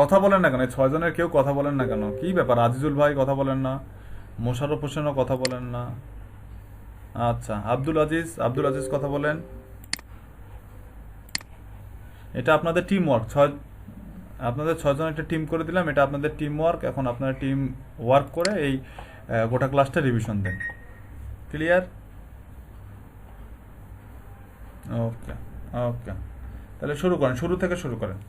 কথা বলেন না কেন? এই 6 জনের কেউ কথা বলেন না কেন? কি ব্যাপার? আজিজুল ভাই কথা বলেন না, মোশাররফ হোসেনও কথা বলেন না। আচ্ছা, আব্দুল আজিজ কথা বলেন। এটা আপনাদের টিম ওয়ার্ক। আপনাদের 6 জন একটা টিম করে দিলাম, এটা আপনাদের টিম ওয়ার্ক। এখন আপনারা টিম ওয়ার্ক করে এই গোটা ক্লাসটা রিভিশন দেন। ক্লিয়ার? ওকে, ওকে, তাহলে শুরু করেন, শুরু থেকে শুরু করেন।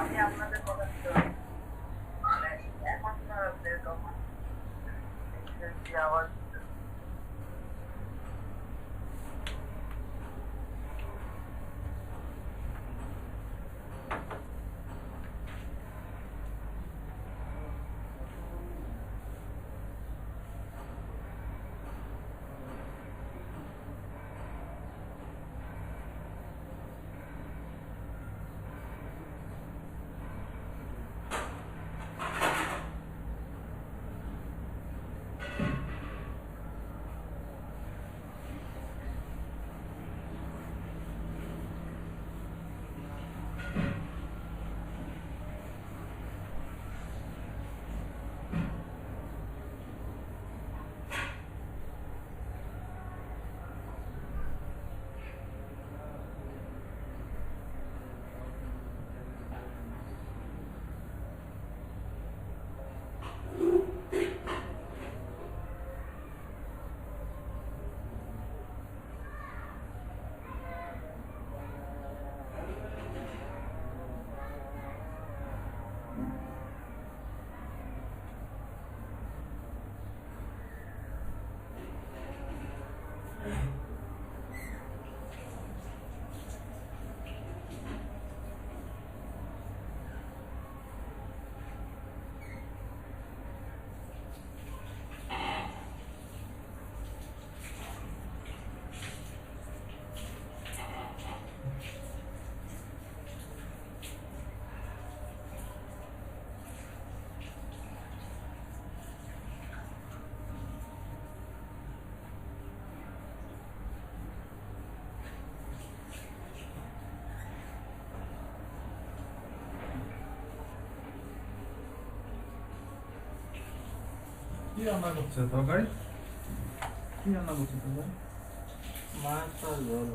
আমি আপনাদের কথা মানে এখন তখন আওয়াজ কি রান্না করছে তরকারি? কি রান্না করছে তরকারি? মাছ আর ঝোল।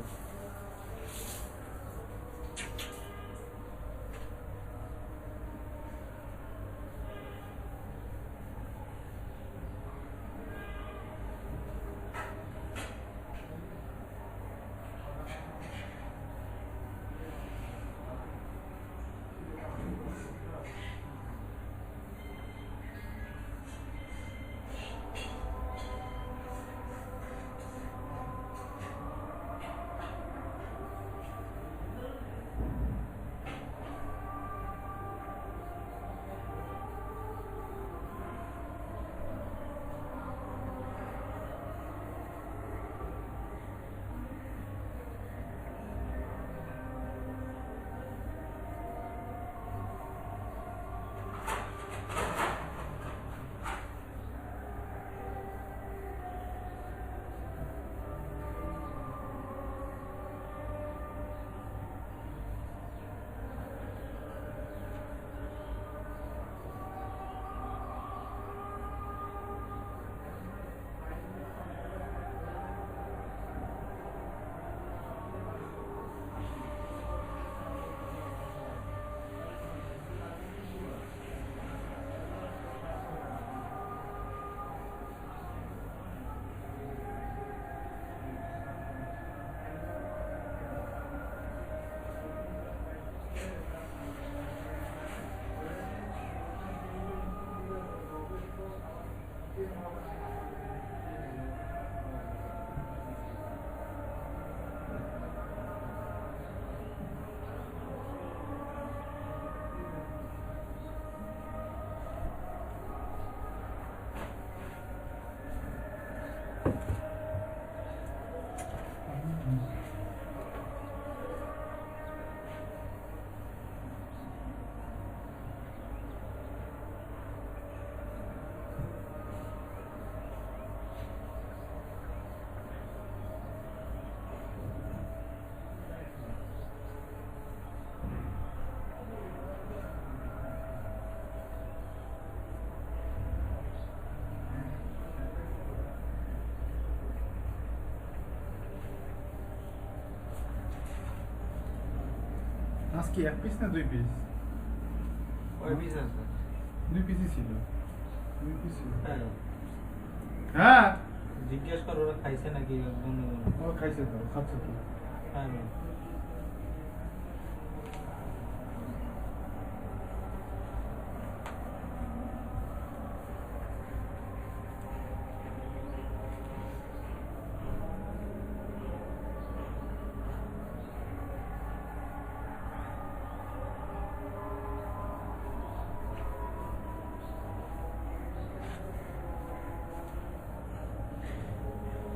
মাছ কি এক পিস না 2 পিস? কয় পিস আছে? 2 পিসই ছিল। 2 পিস ছিল। হ্যাঁ, হ্যাঁ জিজ্ঞেস কর ওরা খাইছে নাকি একদম। ও খাইছে তো, খাচ্ছে তো। হ্যাঁ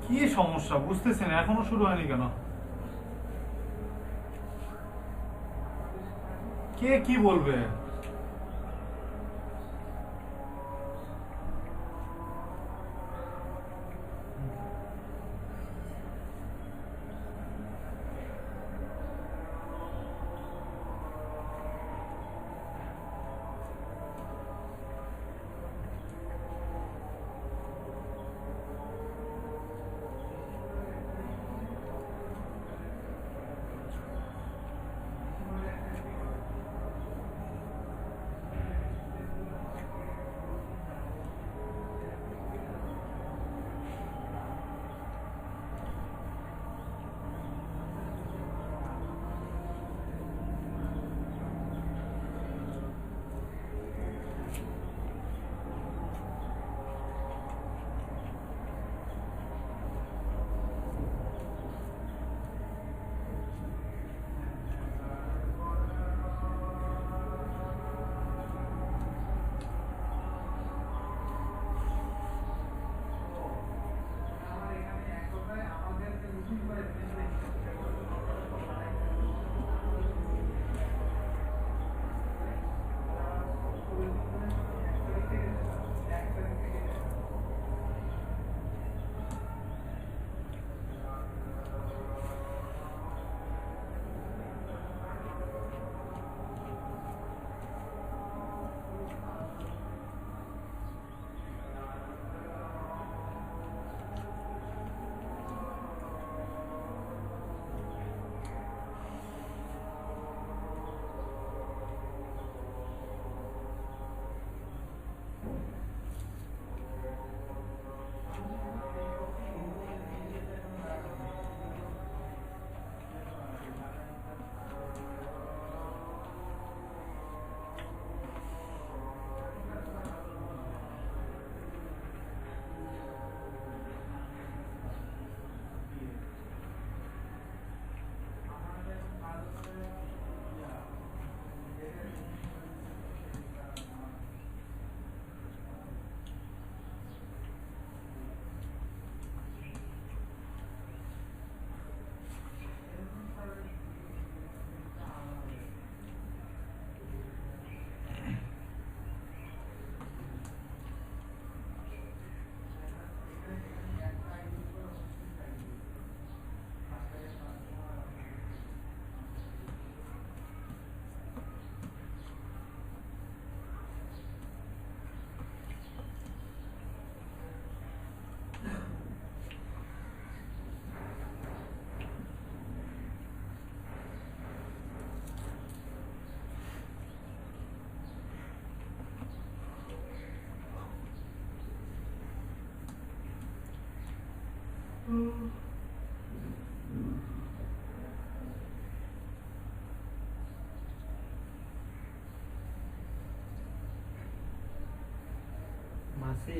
কি সমস্যা বুঝতেছি না, এখনো শুরু হয়নি কেন? কে কি বলবে? মাসি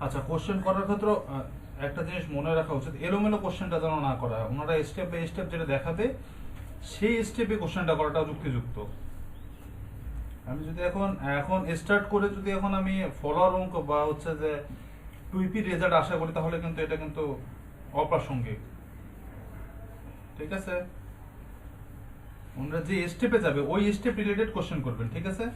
আচ্ছা, কোশ্চেন করার ক্ষেত্রে একটা জিনিস মনে রাখা উচিত, এলোমেলো কোশ্চেনটা যেন না করা হয়। ওনারা স্টেপ বাই স্টেপ যেটা দেখাবে সেই স্টেপে কোশ্চেনটা করাটা যুক্তিযুক্ত। আমি যদি এখন এখন স্টার্ট করে যদি এখন আমি ফলোয়ার অঙ্ক বা হচ্ছে যে টুইপি রেজাল্ট আশা করি, তাহলে কিন্তু এটা কিন্তু অপ্রাসঙ্গিক। ঠিক আছে, ওনারা যে স্টেপে যাবে ওই স্টেপ রিলেটেড কোশ্চেন করবেন। ঠিক আছে,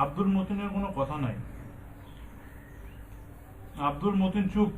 আব্দুল মতিনের কোনো কথা নাই। আব্দুল মতিন চুপ।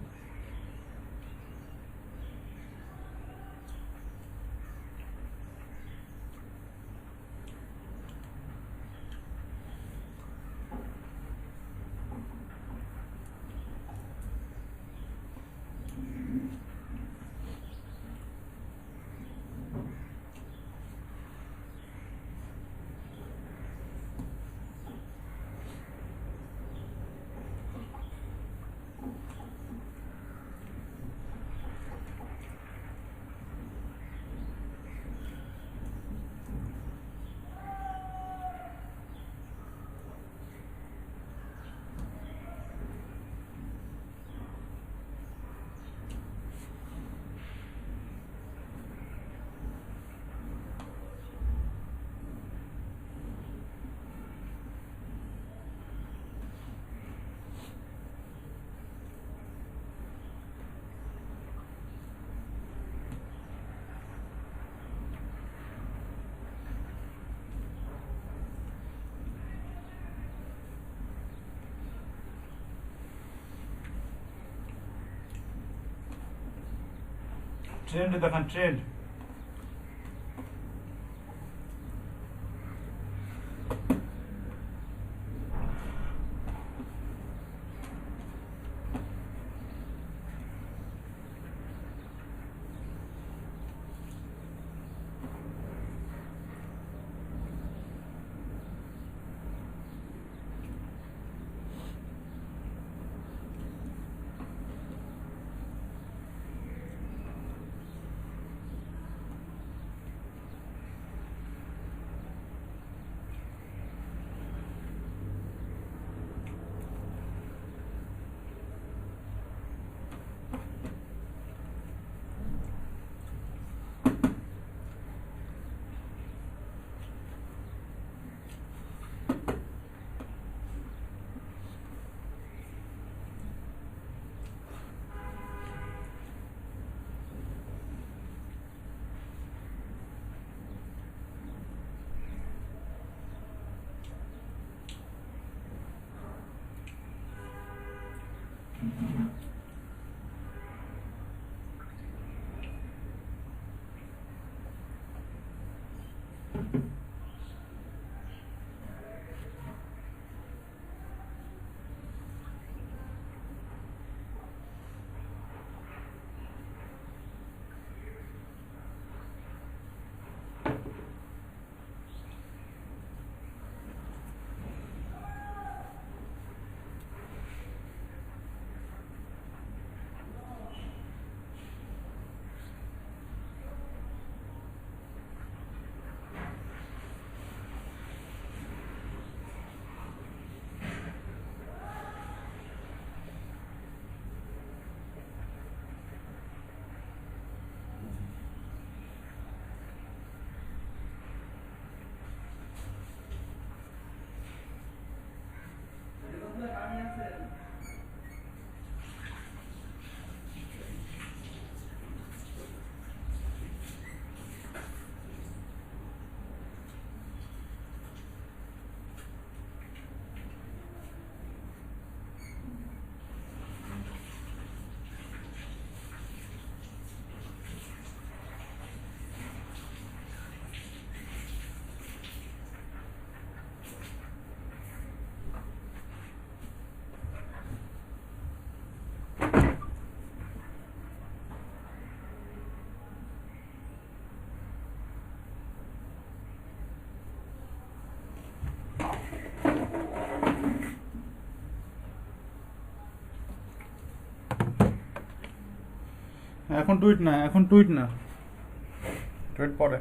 ট্রেন্ড দেখান, ট্রেন্ড। এখন টুইট না, এখন টুইট না, টুইট পরে।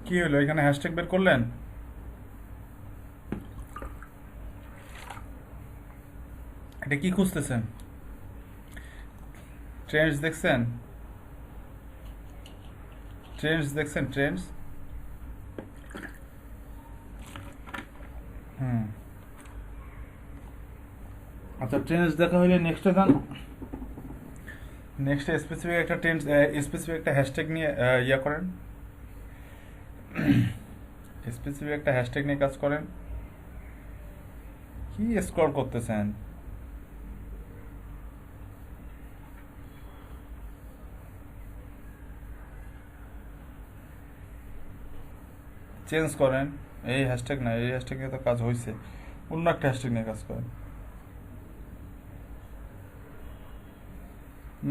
কি হলো, এখানে হ্যাশট্যাগ বের করলেন? এটা কি খুঁজতেছেন? ট্রেন্ডস দেখছেন? ট্রেন্ডস দেখছেন? ট্রেন্ডস, আচ্ছা ট্রেন্ডস দেখা হইলে নেক্সটে যান। নেক্সটে স্পেসিফিক একটা ট্রেন্ডস, স্পেসিফিক একটা হ্যাশট্যাগ নিয়ে ইয়া করেন, স্পেসিফিক একটা হ্যাশট্যাগ নিয়ে কাজ করেন। কি স্ক্রল করতেছেন? চেঞ্জ করেন, এই হ্যাশট্যাগ না, এই হ্যাশট্যাগ নিয়ে তো কাজ হয়েছে, অন্য একটা হ্যাশট্যাগ নিয়ে কাজ করেন।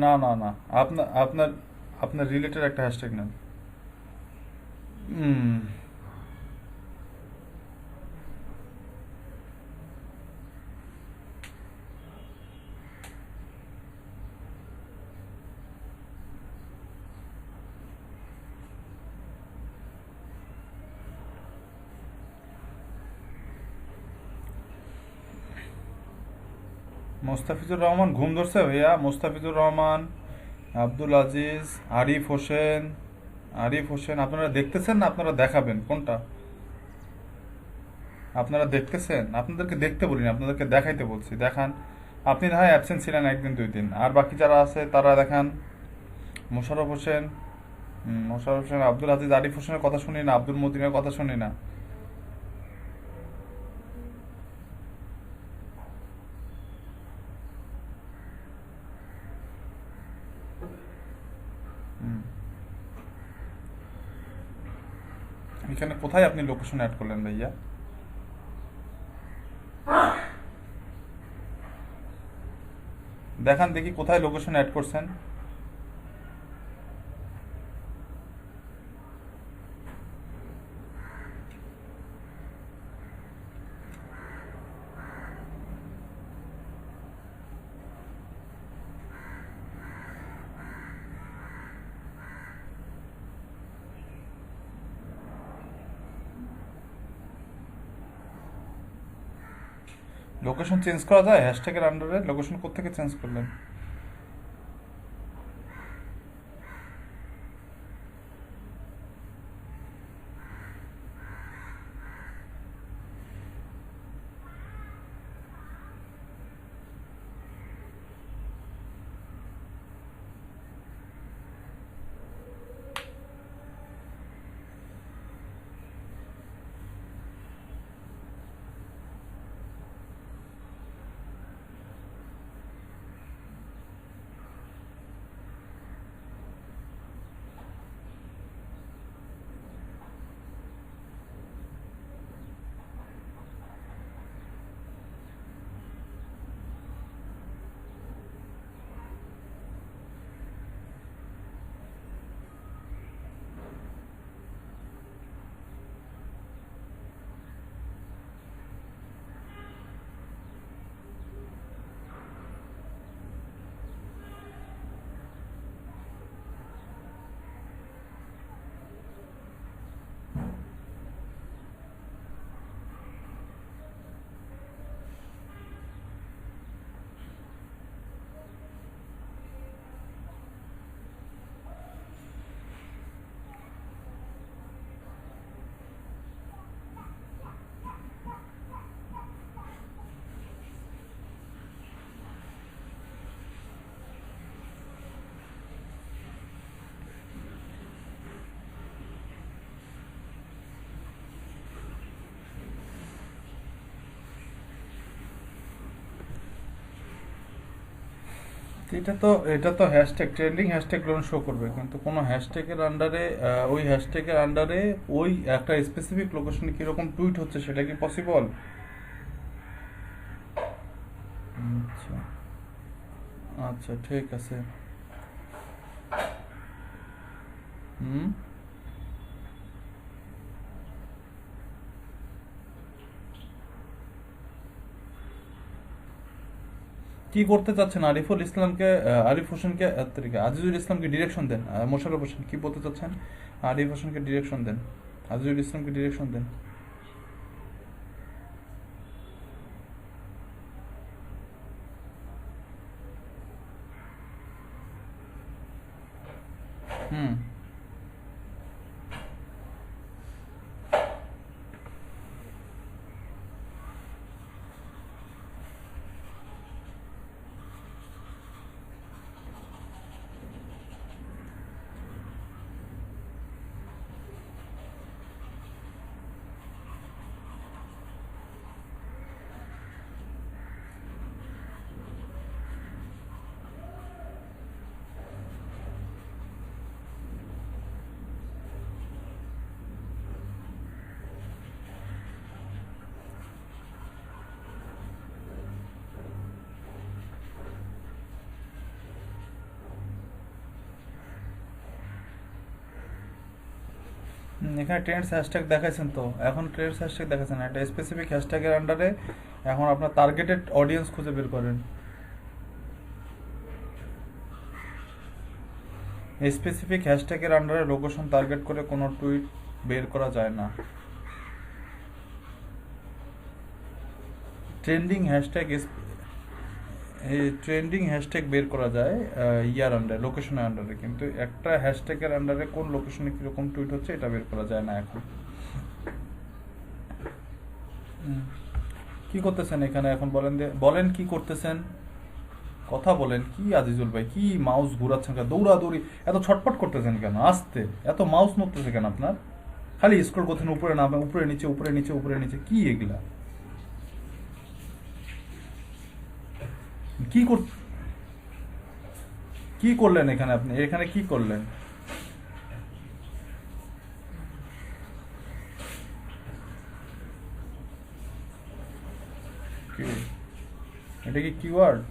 না না না, আপনার আপনার আপনার রিলেটেড একটা হ্যাশট্যাগ নেন। মোস্তাফিজুর রহমান ঘুম ধরছে ভাইয়া? মোস্তাফিজুর রহমান, আব্দুল আজিজ, আরিফ হোসেন। আরিফ হোসেন আপনারা দেখতেছেন না আপনারা দেখাবেন কোনটা? আপনারা দেখতেছেন? আপনাদেরকে দেখতে বলিনি, আপনাদেরকে দেখাইতে বলছি, দেখান। আপনি না হয় অ্যাবসেন্ট ছিলেন একদিন দুই দিন, আর বাকি যারা আছে তারা দেখান। মোশাররফ হোসেন, মোশাররফ হোসেন, আব্দুল আজিজ, আরিফ হোসেনের কথা শুনি না, আব্দুল মতিনের কথা শুনি না। এখানে কোথায় আপনি লোকেশন অ্যাড করলেন ভাইয়া? দেখান দেখি কোথায় লোকেশন অ্যাড করছেন। লোকেশন চেঞ্জ করা যায় হ্যাশট্যাগের আন্ডারে? লোকেশন কোত্থেকে চেঞ্জ করলেন? এটা তো হ্যাশট্যাগ, ট্রেন্ডিং হ্যাশট্যাগ শো করবে, কিন্তু কোনো হ্যাশট্যাগের আন্ডারে ওই হ্যাশট্যাগের আন্ডারে ওই একটা স্পেসিফিক লোকেশনে কিরকম টুইট হচ্ছে সেটা কি পসিবল? আচ্ছা আচ্ছা, ঠিক আছে। হুম, কি করতে চাচ্ছেন? আরিফুল ইসলামকে আরিফ হোসেনকে আজিজুল ইসলামকে ডিরেকশন দেন। মোশাররফ হোসেন কি বলতে চাচ্ছেন? আরিফ হোসেনকে ডিরেকশন দেন, আজিজুল ইসলামকে ডিরেকশন দেন। হুম, এখানে ট্রেন্ডস হ্যাশট্যাগ দেখাচ্ছেন, তো এখন ট্রেন্ডস হ্যাশট্যাগ দেখাচ্ছেন একটা স্পেসিফিক হ্যাশট্যাগের আন্ডারে। এখন আপনার টার্গেটেড অডিয়েন্স খুঁজে বের করেন। স্পেসিফিক হ্যাশট্যাগের আন্ডারে লোকেশন টার্গেট করে কোনো টুইট বের করা যায় না। ট্রেন্ডিং হ্যাশট্যাগ বের করা যায় ইয়ার আন্ডারে, লোকেশনের আন্ডারে, কিন্তু একটা হ্যাশট্যাগের আন্ডারে কোন লোকেশনে কিরকম টুইট হচ্ছে এটা বের করা যায় না এখন। কি করতেছেন এখানে এখন বলেন, বলেন কি করতেছেন, কথা বলেন। কি আজিজুল ভাই, কি মাউস ঘুরাচ্ছেন কেন, দৌড়াদৌড়ি এত ছটপট করতেছেন কেন, আস্তে এত মাউস নড়তেছে কেন আপনার? খালি স্ক্রল করছেন উপরে নামে, উপরে নিচে, উপরে নিচে, উপরে নিচে, কি এগুলা? কি করলেন এখানে আপনি? এখানে কি করলেন? কি এটা কি কিওয়ার্ড?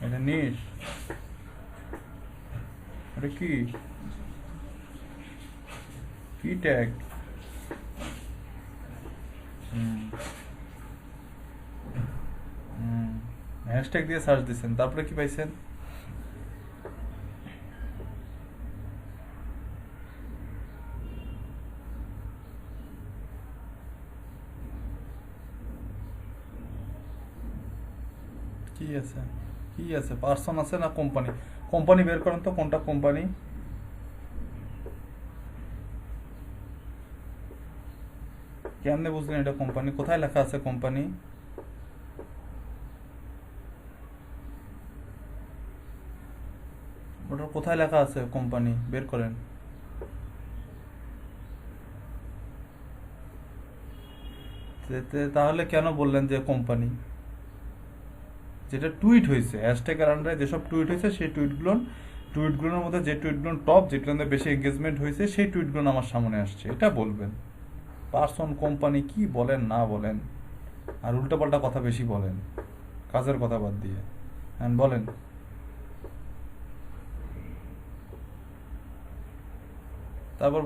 এটা নিশ? এটা কি কি ট্যাগ? হ্যাশট্যাগ দিয়ে সার্চ দিচ্ছেন, তারপরে কি পাইছেন? কি আছে? কি আছে? পার্সন আছে না কোম্পানি? কোম্পানি বের করেন তো, কোনটা কোম্পানি? কেমনে বুঝলেন এটা কোম্পানি? কোথায় লেখা আছে কোম্পানি? ওটা কোথায় লেখা আছে কোম্পানি? বের করেন। তাহলে কেন বললেন যে কোম্পানি? যেটা টুইট হয়েছে হ্যাশট্যাগের আন্ডারে, যেসব টুইট হয়েছে সেই টুইটগুলোর মধ্যে যে টুইটগুলো টপ, যেগুলোতে বেশি এঙ্গেজমেন্ট হয়েছে, সেই টুইটগুলো আমার সামনে আসছে, এটা বলবেন। পার্সন কোম্পানি কি বলেন না বলেন, আর উল্টোপাল্টা কথা বেশি বলেন, কাজের কথা বাদ দিয়ে। হ্যাঁ বলেন। তারপর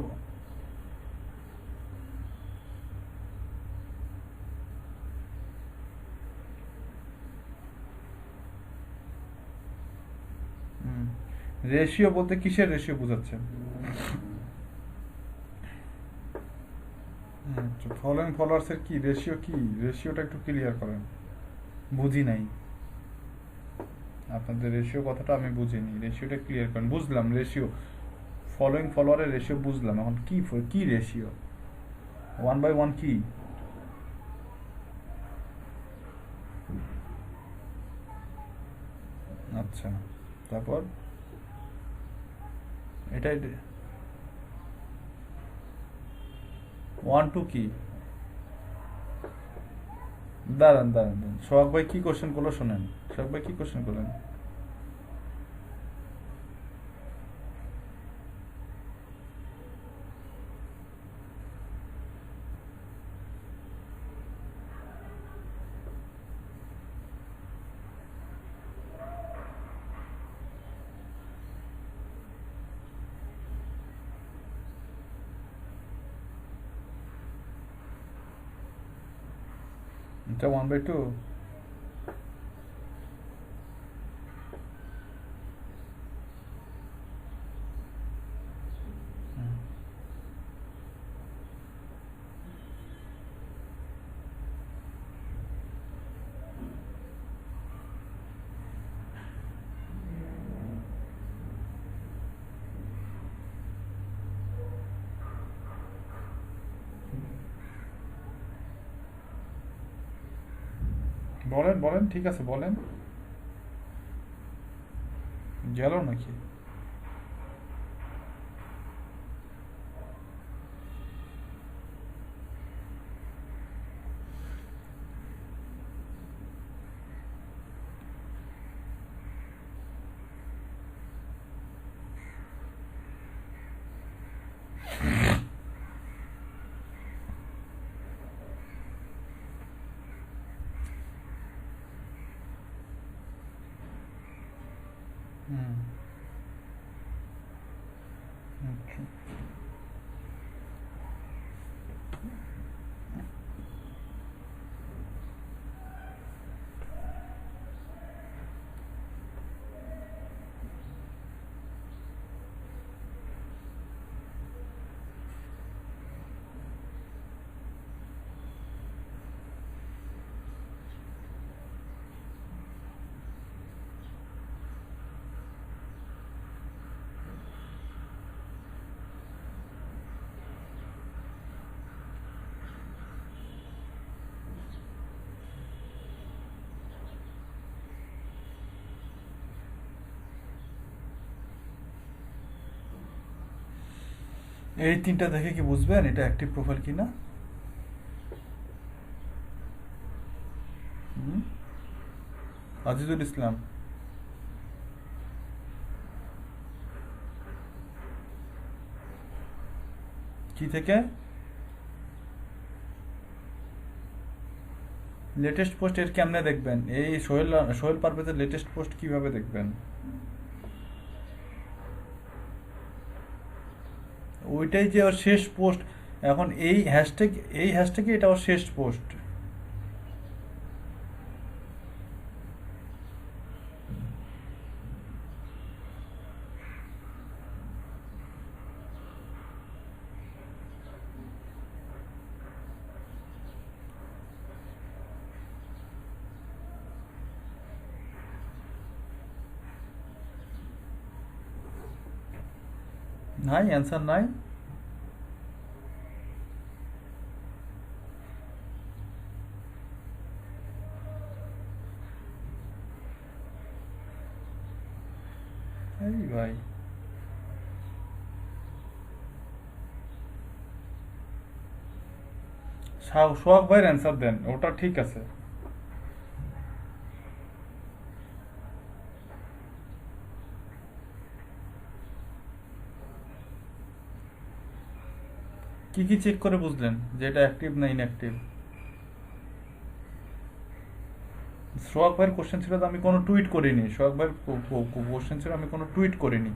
রেশিও বলতে কিসের রেশিও বোঝাচ্ছেন? ফলোইং ফলোয়ার্সের কি রেশিও? কি রেশিওটা একটু ক্লিয়ার করেন, বুঝি নাই। আপনাদের রেশিও কথাটা আমি বুঝিনি, রেশিওটা ক্লিয়ার করেন। বুঝলাম রেশিও, ফলোইং ফলোয়ারের রেশিও বুঝলাম, এখন কি কি রেশিও? 1/1 কি? আচ্ছা, তারপর এটাই 1-2 কি? দাঁড়ান দাঁড়ান দাঁড়ান, সোহাগ ভাই কি কোশ্চেন করলো শোনেন। সোহাগ ভাই কি কোশ্চেন করলেন? এটা 1/2? বলেন বলেন, ঠিক আছে বলেন। গেল নাকি? হুম, আচ্ছা। এই তিনটা দেখে কি বুঝবেন এটা অ্যাক্টিভ প্রোফাইল কিনা? হুম? আজিজুল ইসলাম, কি থেকে? লেটেস্ট পোস্ট এর কেমনে দেখবেন? এই সোহেল পারভেজের লেটেস্ট পোস্ট কিভাবে দেখবেন? ওইটাই যে ওর শেষ পোস্ট। এখন এই হ্যাশট্যাগে এটা ওর শেষ পোস্ট। নাই, অ্যান্সার নাই। এই ভাই, সোহাগ ভাইয়ের অ্যান্সার দেন, ওটা ঠিক আছে। কি কি চেক করে বুঝলেন যে এটা অ্যাক্টিভ না ইনঅ্যাক্টিভ? সোহাগ ভাইয়ের কোশ্চেন ছিল তো আমি কোনো টুইট করিনি, সোহাগ ভাইয়ের কোশ্চেন ছিল আমি কোনো টুইট করিনি,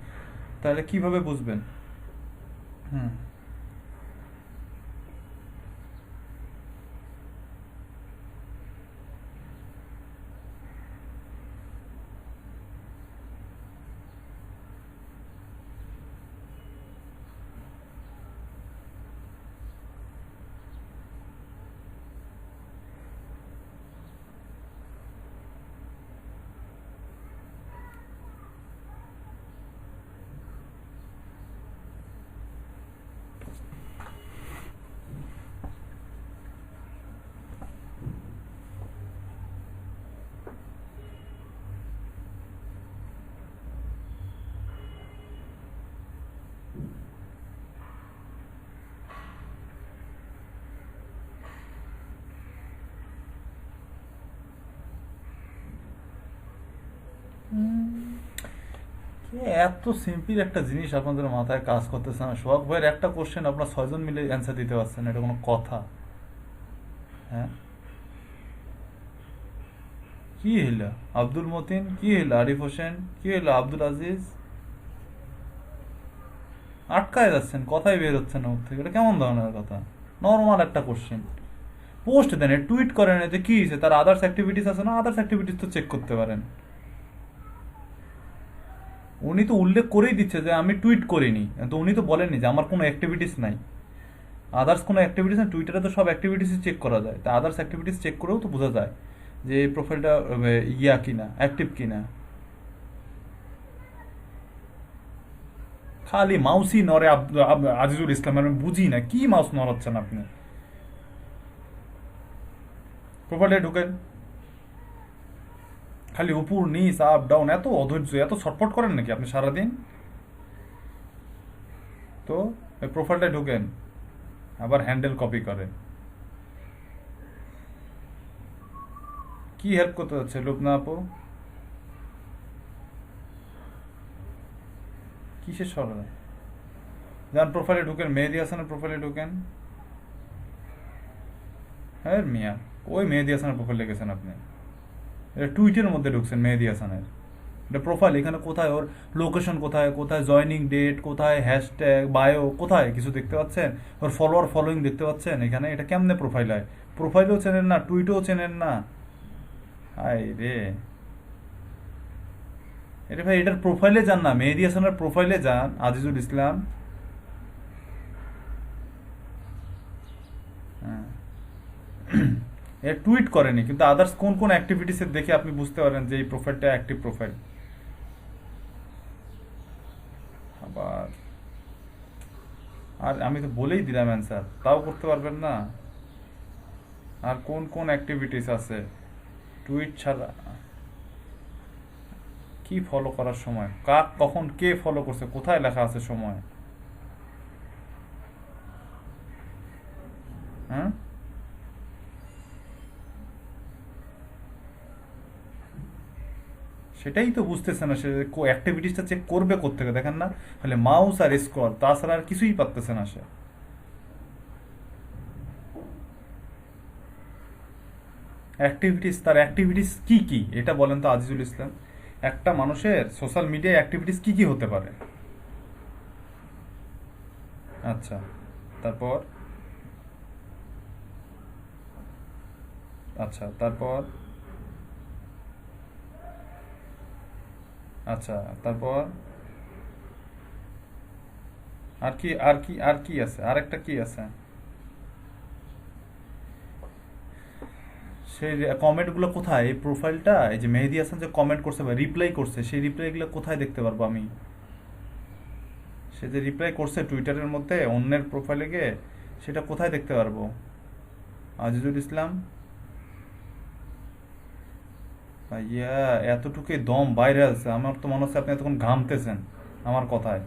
তাহলে কিভাবে বুঝবেন? হুম। এত সিম্পল একটা জিনিস আপনাদের মাথায় কাজ করতেছে না। সোহাগ ভাইয়ের একটা কোশ্চেন আপনার 6 জন মিলে অ্যান্সার দিতে পারছেন, এটা কোনো কথা? হ্যাঁ, কি হইলো? আব্দুল মতিন কি হইলো? আরিফ হোসেন কি হইলো? আব্দুল আজিজ আটকায় যাচ্ছেন, কথাই বের হচ্ছে না মুখ থেকে। এটা কেমন ধরনের কথা? নর্মাল একটা কোশ্চেন পোস্ট দেন, টুইট করেন, এতে কি হয়েছে? তার আদার্স অ্যাক্টিভিটিস আছে না? আদার্স অ্যাক্টিভিটিস তো চেক করতে পারেন। উনি তো উল্লেখ করেই দিচ্ছে যে আমি টুইট করিনি, তো উনি তো বলেননি যে আমার কোনো অ্যাক্টিভিটিস নাই, আদার্স কোনো অ্যাক্টিভিটিস না। টুইটারে তো সব অ্যাক্টিভিটিসই চেক করা যায়, তা আদার্স অ্যাক্টিভিটিস চেক করেও তো বোঝা যায় যে এই প্রোফাইলটা ইয়া কিনা, অ্যাক্টিভ কিনা। খালি মাউসই নড়ে আজিজুল ইসলাম, আমি বুঝি না কি মাউস নড়াচ্ছেন আপনি। প্রোফাইলে ঢুকেন, খালি উপর নিচ আপ ডাউন, এত অধৈর্য, এত ছটফট করেন নাকি আপনি সারাদিন? তো এই প্রোফাইলটায় ঢুকেন, আবার হ্যান্ডেল কপি করেন। কি হেল্প করতে যাচ্ছে লুবনা আপু? কিসের সরল? যান প্রোফাইলে ঢুকেন, মেহেদি হাসানের প্রোফাইলে ঢুকেন। হ্যাঁ মিয়া, ওই মেহেদি হাসানের প্রোফাইলে গেছেন আপনি, এটা টুইটের মধ্যে ঢুকছেন মেহেদি হাসানের। এটা প্রোফাইল, এখানে কোথায় ওর লোকেশন, কোথায় কোথায় জয়নিং ডেট, কোথায় হ্যাশট্যাগ, বায়ো, কোথায় কিছু দেখতে পাচ্ছেন? ওর ফলোয়ার ফলোয়িং দেখতে পাচ্ছেন এখানে? এটা কেমনে প্রোফাইল হয়? প্রোফাইলও চেনেন না, টুইটও চেনেন না? হাই রে, এটা ভাই এটার প্রোফাইলে যান না, মেহেদি হাসানের প্রোফাইলে যান, আজিজুল ইসলাম। হ্যাঁ, এর টুইট করেনি, কিন্তু আদার্স কোন কোন অ্যাক্টিভিটিসের দেখে আপনি বুঝতে পারেন যে এই প্রোফাইলটা অ্যাক্টিভ প্রোফাইল। আবার আর আমি তো বলেই দিলাম অ্যান্সার, তাও করতে পারবেন না? আর কোন কোন অ্যাক্টিভিটিস আছে টুইট ছাড়া? কি ফলো করার সময়, কাক কখন কে ফলো করছে, কোথায় লেখা আছে সময়? হ্যাঁ, সেটাই তো বুঝতেছে না সে, অ্যাক্টিভিটিসটা চেক করবে কোত্থেকে দেখেন না? খালি মাউস আর স্ক্রল, তাছাড়া আর কিছুই পারতেছে না সে। অ্যাক্টিভিটিস, তার অ্যাক্টিভিটিস কি কি এটা বলেন তো আজিজুল ইসলাম। একটা মানুষের সোশ্যাল মিডিয়ায় অ্যাক্টিভিটিস কি কি হতে পারে? আচ্ছা, তারপর? আচ্ছা, তারপর? আচ্ছা, তারপর? আর কি আর কি আর কি আছে, আরেকটা কি আছে? সেই কমেন্টগুলো কোথায়? এই প্রোফাইলটা, এই যে মেহেদী হাসান যে কমেন্ট করছে বা রিপ্লাই করছে, সেই রিপ্লাইগুলো কোথায় দেখতে পারবো আমি? সে যে রিপ্লাই করছে টুইটারের মধ্যে অন্যের প্রোফাইলে গিয়ে, সেটা কোথায় দেখতে পারবো? আজিজুল ইসলাম ভাইয়া, এতটুকুই দম বাইরে আছে, আমার তো মনে হচ্ছে আপনি এতক্ষণ ঘামতেছেন আমার কথায়।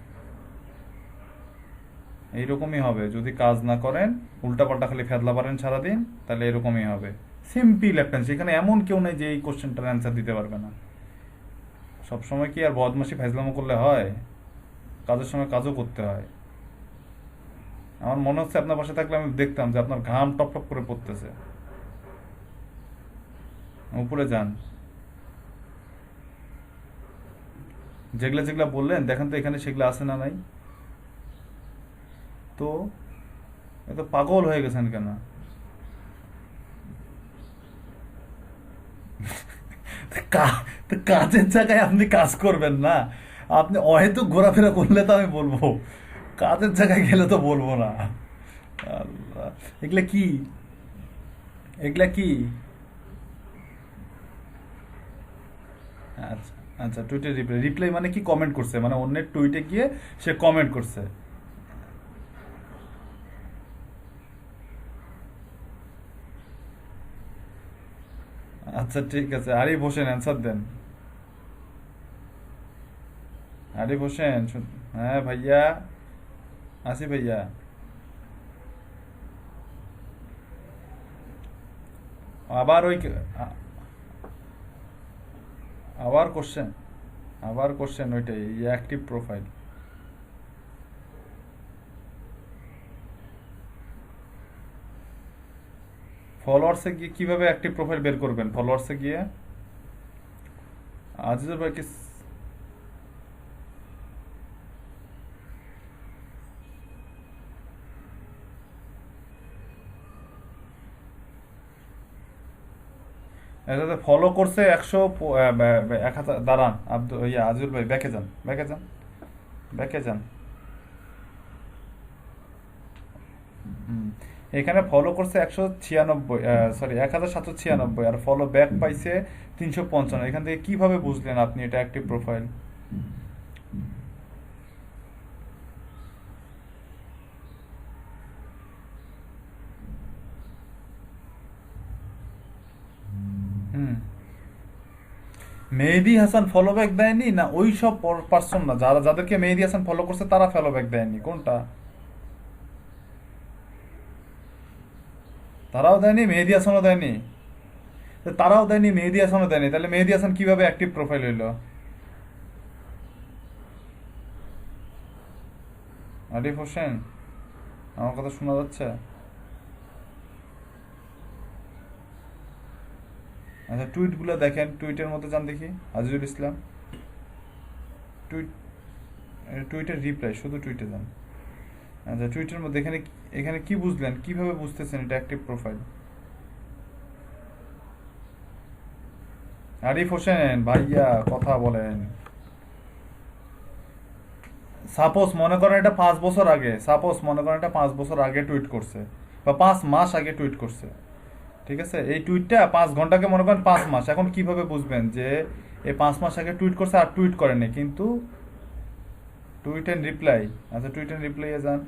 এইরকমই হবে যদি কাজ না করেন, উল্টাপাল্টা খালি ফেদলা পারেন সারাদিন, তাহলে এরকমই হবে। সিম্পল একটা, সেখানে এমন কেউ নেই যে এই কোশ্চেনটার অ্যান্সার দিতে পারবে না। সবসময় কি আর বদমাশি ফাইজলামো করলে হয়? কাজের সময় কাজও করতে হয়। আমার মনে হচ্ছে আপনার পাশে থাকলে আমি দেখতাম যে আপনার ঘাম টপ টপ করে পড়তেছে। উপরে যান, যেগুলা যেগুলা বললেন দেখেন তো এখানে সেগুলো আছে না নাই? তো এত পাগল হয়ে গেছেন কেন? তো কাজের জায়গায় আপনি কাজ করবেন না? আপনি হয়তো ঘোরাফেরা করলে তো আমি বলবো, কাজের জায়গায় গেলে তো বলবো না। আল্লাহ, এগুলা কি? এগুলা কি? আচ্ছা, আচ্ছা, টুইটে রিপ্লাই, রিপ্লাই মানে কি? কমেন্ট করছে মানে অন্যের টুইটে গিয়ে সে কমেন্ট করছে। আচ্ছা ঠিক আছে, আরিফ হোসেন অ্যান্সার দেন। আরিফ হোসেন হ্যাঁ ভাইয়া, আসি ভাইয়া। আবার ওই আবার কোশ্চেন, আবার কোশ্চেন ওইটাই, অ্যাক্টিভ প্রোফাইল। ফলোয়ার্সে গিয়ে কিভাবে অ্যাক্টিভ প্রোফাইল বের করবেন? ফলোয়ার্সে গিয়ে আজিজুল ভাই কি এটাতে ফলো করছে 100 দাঁড়ান, ইয়া আজিজুল ভাই ব্যাকে যান, ব্যাকে যান, ব্যাকে যান। হুম, এখানে ফলো করছে 196, সরি 1796, আর ফলো ব্যাক পাইছে 355। এখান থেকে কিভাবে বুঝলেন আপনি এটা অ্যাক্টিভ প্রোফাইল? হুম, মেহেদী হাসান ফলো ব্যাক দেয়নি না ওই সব পার্সন, না যারা যাদেরকে মেহেদী হাসান ফলো করছে তারা ফলো ব্যাক দেয়নি? কোনটা? তারাও দেয়নি, মেহেদী হাসানও দেয়নি? তো তারাও দেয়নি, মেহেদী হাসানও দেয়নি, তাহলে মেহেদী হাসান কিভাবে অ্যাক্টিভ প্রোফাইল হইলো? আরিফ হোসেন, আমার কথা শোনা যাচ্ছে? আচ্ছা, টুইটগুলো দেখেন, টুইটের মধ্যে যান দেখি আজিজুল ইসলাম। টুইট, টুইটের রিপ্লাই, শুধু টুইটে যান। আচ্ছা, টুইটের মধ্যে এখানে, এখানে কি বুঝলেন, কিভাবে বুঝতেছেন এটা অ্যাক্টিভ প্রোফাইল? আরিফ হোসেন ভাইয়া কথা বলেন। সাপোজ মনে করেন এটা 5 বছর আগে, সাপোজ মনে করেন এটা 5 বছর আগে টুইট করছে, বা 5 মাস আগে টুইট করছে, ঠিক আছে? এই টুইটটা 5 ঘন্টাকে মনে করেন 5 মাস, এখন কিভাবে বুঝবেন যে এই 5 মাস আগে টুইট করছে আর টুইট করেনি? কিন্তু টুইট এন্ড রিপ্লাই, আচ্ছা টুইট এন্ড রিপ্লাই এ যান।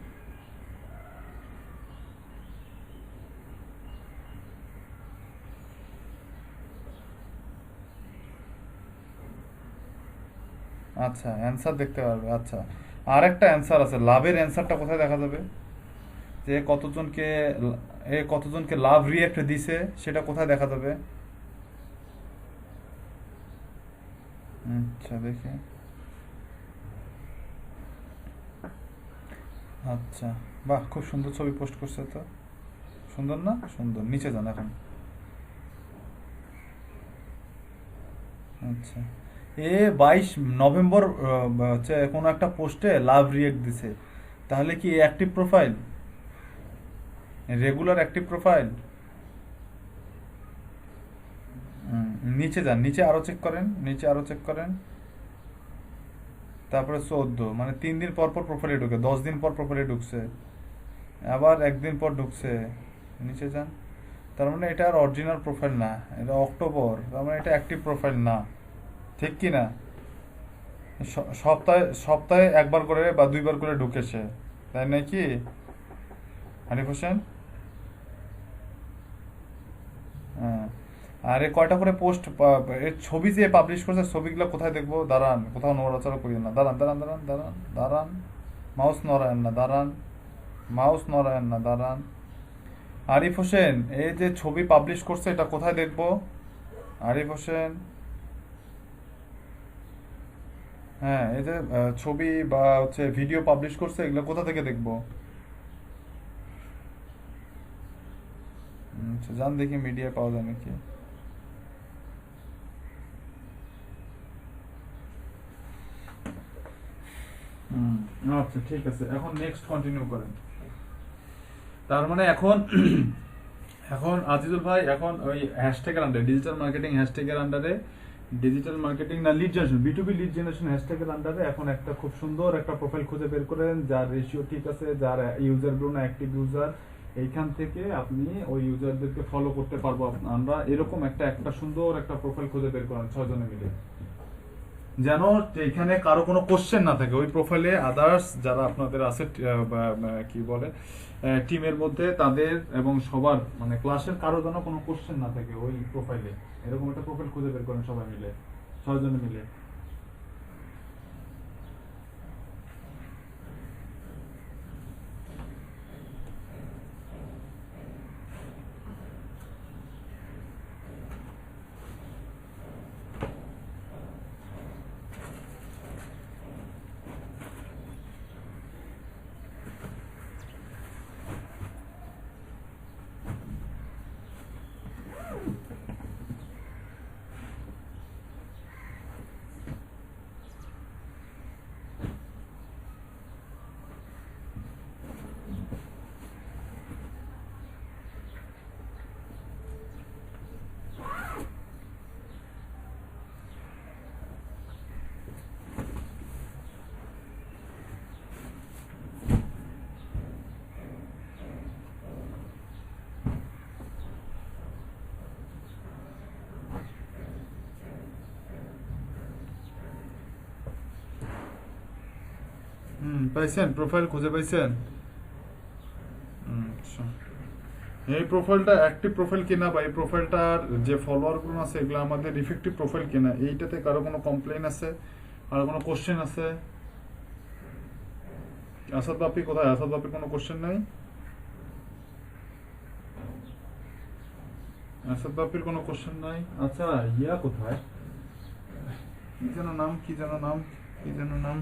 আচ্ছা, অ্যান্সার দেখতে পারবে। আচ্ছা, আর একটা অ্যান্সার আছে, লাভের অ্যান্সারটা কোথায় দেখা যাবে? যে কতজনকে, এ কতজনকে লাভ রিয়েক্ট দিছে সেটা কোথায় দেখা যাবে? আচ্ছা দেখি, আচ্ছা, বাহ, খুব সুন্দর ছবি পোস্ট করছে তো। সুন্দর না? সুন্দর, নিচে যান এখন। আচ্ছা, এ 22 নভেম্বর হচ্ছে কোনো একটা পোস্টে লাভ রিয়েক্ট দিছে, তাহলে কি active profile, regular active profile? নিচে যান, নিচে আরো চেক করেন, নিচে আরো চেক করেন, তারপরে 14, মানে 3 দিন পর পর প্রোফাইলে ঢুকে, 10 দিন পর প্রোফাইলে ঢুকছে, আবার 1 দিন পর ঢুকছে। নিচে যান, তার মানে এটা আর অরিজিনাল প্রোফাইল না, এটা অক্টোবর, তার মানে এটা অ্যাক্টিভ প্রোফাইল না, ঠিক কি না? সপ্তাহে সপ্তাহে একবার করে বা 2বার করে ঢুকেছে, তাই নাকি হানিফ হোসেন? হ্যাঁ। আর এ কয়টা করে পোস্ট, এর ছবি যে পাবলিশ করছে, ছবিগুলো কোথায় দেখবো? দাঁড়ান, কোথাও নড়াচড়া করি না, দাঁড়ান দাঁড়ান দাঁড়ান দাঁড়ান দাঁড়ান, মাউস নড়ায়েন না, দাঁড়ান, মাউস নড়ায়েন না, দাঁড়ান। আরিফ হোসেন, এই যে ছবি পাবলিশ করছে, এটা কোথায় দেখবো? আরিফ হোসেন, হ্যাঁ, এই যে ছবি বা হচ্ছে ভিডিও পাবলিশ করছে, এগুলো কোথা থেকে দেখবো? আচ্ছা, যান দেখি মিডিয়ায় পাওয়া যায় নাকি। আচ্ছা ঠিক আছে, এখন নেক্সট কন্টিনিউ করেন। তার মানে এখন এখন আজিজুল ভাই, এখন ওই হ্যাশট্যাগের আন্ডারে, ডিজিটাল মার্কেটিং হ্যাশট্যাগের আন্ডারে, ডিজিটাল মার্কেটিং না লিড জেনারেশন, বিটুবি লিড জেনারেশন হ্যাশট্যাগের আন্ডারে এখন একটা খুব সুন্দর একটা প্রোফাইল খুঁজে বের করেন, যার রেশিও ঠিক আছে, যার ইউজার গুলো না অ্যাক্টিভ ইউজার, এইখান থেকে আপনি ওই ইউজারদেরকে ফলো করতে পারবো আমরা, এরকম একটা সুন্দর একটা প্রোফাইল খুঁজে বের করেন 6 জনে মিলে, যেন এখানে কারো কোনো কোশ্চেন না থাকে ওই প্রোফাইলে, আদার্স যারা আপনাদের আছে কি বলে টিমের মধ্যে, তাদের এবং সবার, মানে ক্লাসের কারো যেন কোনো কোশ্চেন না থাকে ওই প্রোফাইলে, এরকম একটা প্রোফাইল খুঁজে বের করেন সবাই মিলে, 6 জনে মিলে। পাইছেন? প্রোফাইল খুঁজে পাইছেন? আচ্ছা, এই প্রোফাইলটা অ্যাক্টিভ প্রোফাইল কিনা বা এই প্রোফাইলটার যে ফলোয়ার গুলো আছে এগুলো আমাদের ইফেক্টিভ প্রোফাইল কিনা, এইটাতে কারো কোনো কমপ্লেইন আছে, কারো কোনো কোশ্চেন আছে? আসাদ বাপি কোথায়? আসাদ বাপির কোনো কোশ্চেন নাই? আসাদ বাপির কোনো কোশ্চেন নাই? আচ্ছা, ইয়া কোথায়, কি যেন নাম, কি যেন নাম, কি যেন নাম,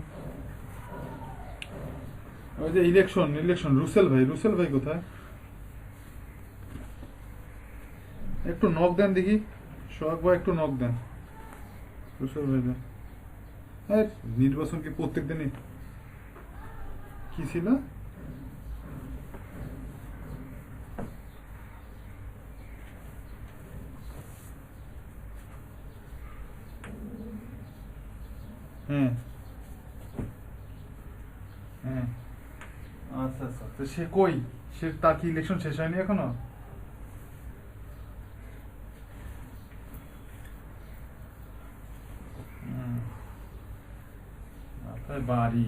ওই যে ইলেকশন রুসেল ভাই কোথায়? একটু নক দেন দেখি, সোহাগ ভাই একটু নক দেন, রুসেল ভাই দেন। নির্বাচন কি প্রত্যেক দিনই কি ছিল? হ্যাঁ হ্যাঁ, আচ্ছা আচ্ছা, তো সে কই, সে তার কি ইলেকশন শেষ হয়নি এখনো? মাথায় বাড়ি।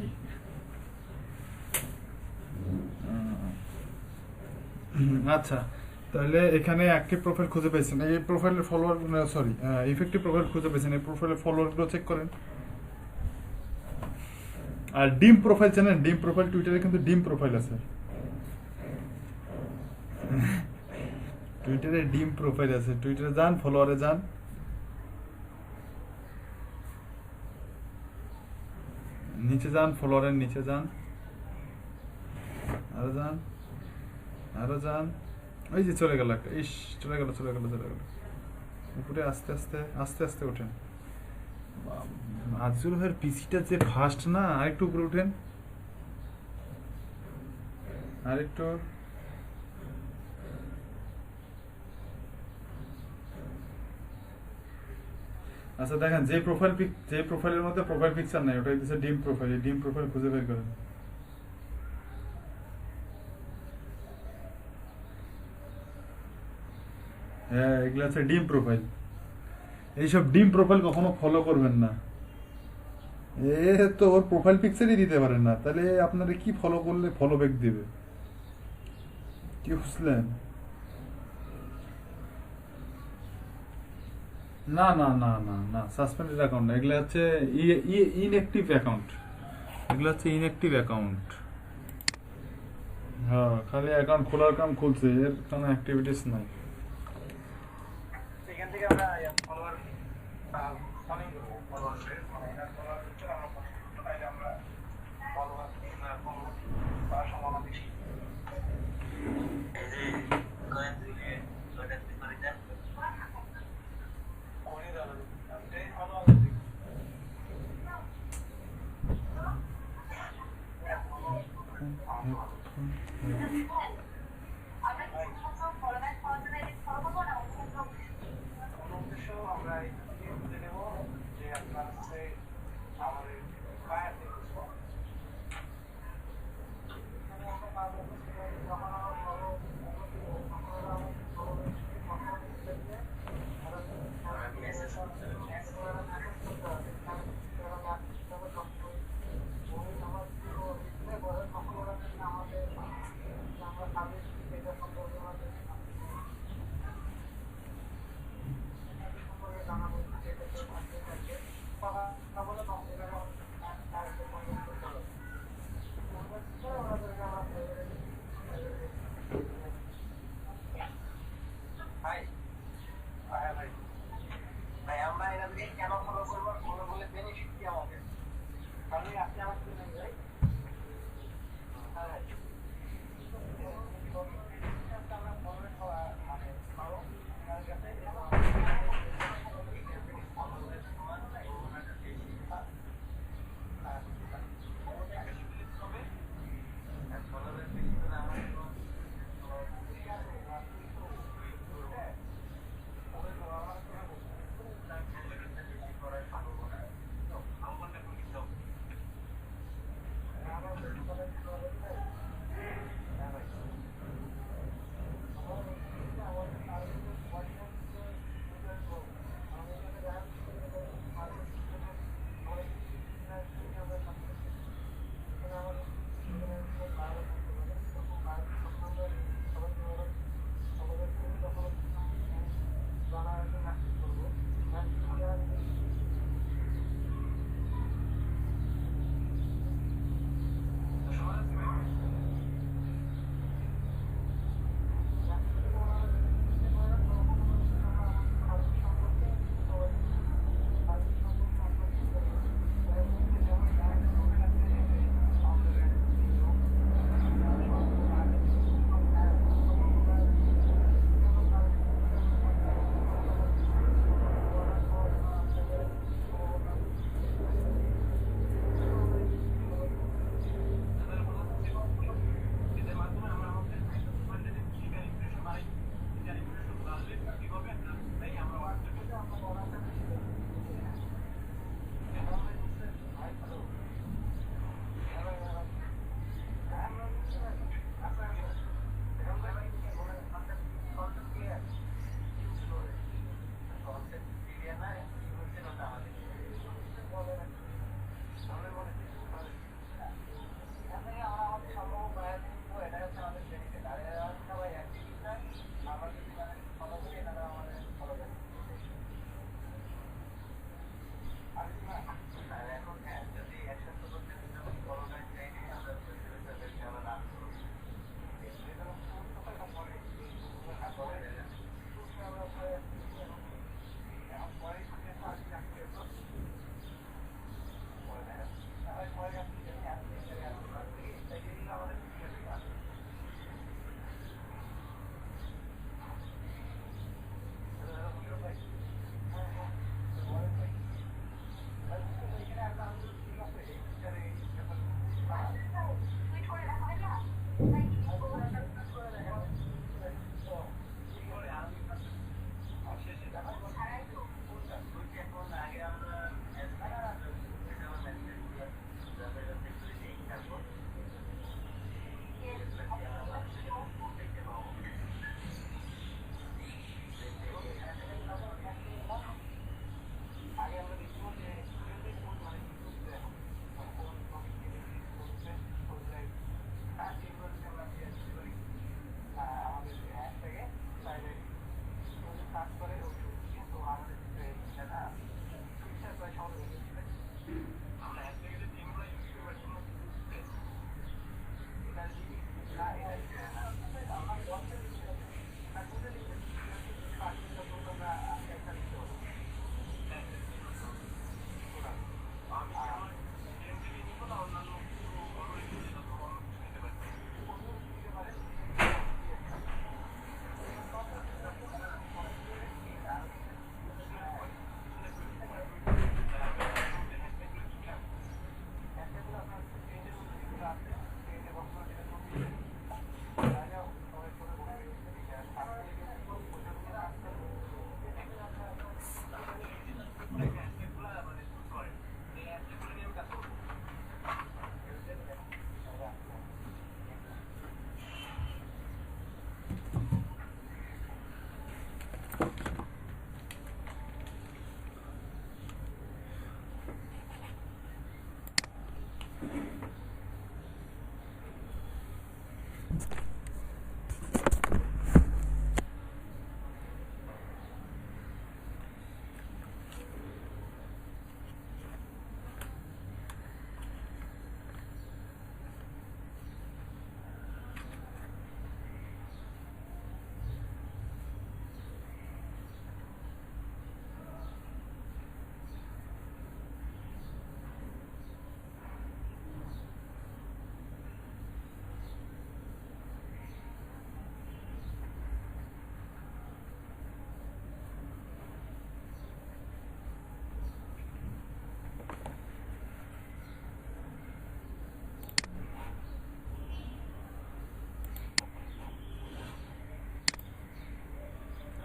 আচ্ছা, তাহলে এখানে অ্যাক্টিভ প্রোফাইল খুঁজে পেয়েছেন, এই প্রোফাইলের ফলোয়ার, সরি ইফেক্টিভ প্রোফাইল খুঁজে পেয়েছেন, এই প্রোফাইলের ফলোয়ারগুলো চেক করেন। আর ডিম প্রোফাইল জানেন? ডিম প্রোফাইল, টুইটারে কিন্তু ডিম প্রোফাইল আছে, টুইটারে ডিম প্রোফাইল আছে, টুইটারে যান, ফলোয়ারে যান, নিচে যান, ফলোয়ারের নিচে যান, আরো যান, আরো যান, ওই যে চলে গেল একটা, ইস চলে গেল, উপরে আস্তে আস্তে ওঠেন, আজিজুল ভাইয়ের পিসিটা যে ফাস্ট না, আরেকটু উপরে উঠেন, আরেকটু। আচ্ছা দেখেন, যে প্রোফাইলের মধ্যে প্রোফাইল পিকচার নাই, ওটা হচ্ছে ডিম প্রোফাইল। ডিম প্রোফাইল খুঁজে বের করেন। হ্যাঁ, এগুলো হচ্ছে ডিম প্রোফাইল। এইসব ডিম প্রোফাইল কখনো ফলো করবেন না। এ তো ওর প্রোফাইল পিকচারই দিতে পারেন না, তাহলে আপনারা কি ফলো করলে ফলো ব্যাক দিবে? কি বুঝলেন? না না না না না, সাসপেন্ডেড অ্যাকাউন্ট না, এগুলো হচ্ছে ইনঅ্যাক্টিভ অ্যাকাউন্ট। এগুলো হচ্ছে ইনঅ্যাক্টিভ অ্যাকাউন্ট। হ্যাঁ, খালি অ্যাকাউন্ট খোলার কাম খুলছে, এর কোনো অ্যাক্টিভিটিস নাই। সেখান থেকে আমরা ফলোয়ার ফলোইং করবো, ফলোয়ার মানে এটা ফলোয়ার হচ্ছে আমরা তাইলে আমরা ফলোয়ার ফলো করার সম্ভাবনা বেশি। এই যে কয়েন থেকে ওটা করে দেন করে দাও এই ফলোয়ার আমরা বুঝে নেব যে আপনার হচ্ছে আমাদের ফায়ার আমরা এনাদেরকে কেন ফলো করবো, ফলো করলে বেনিফিট কি আমাদের? তাহলে আপনি আমার জন্য যাই।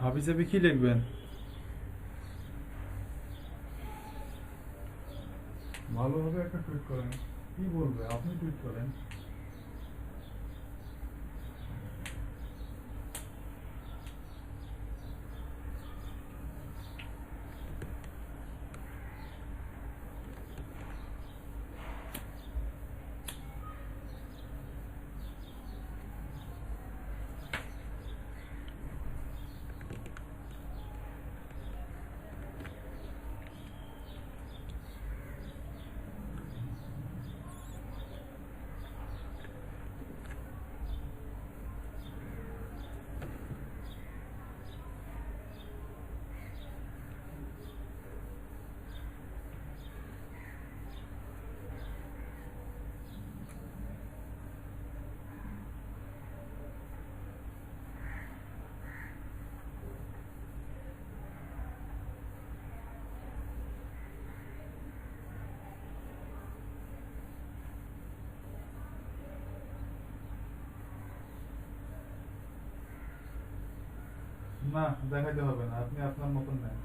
হাবি জাবি কি লিখবেন? ভালোভাবে একটা টুইট করেন। কি বলবে? আপনি টুইট করেন। না, দেখাইতে হবে না, আপনি আপনার মতন নেন।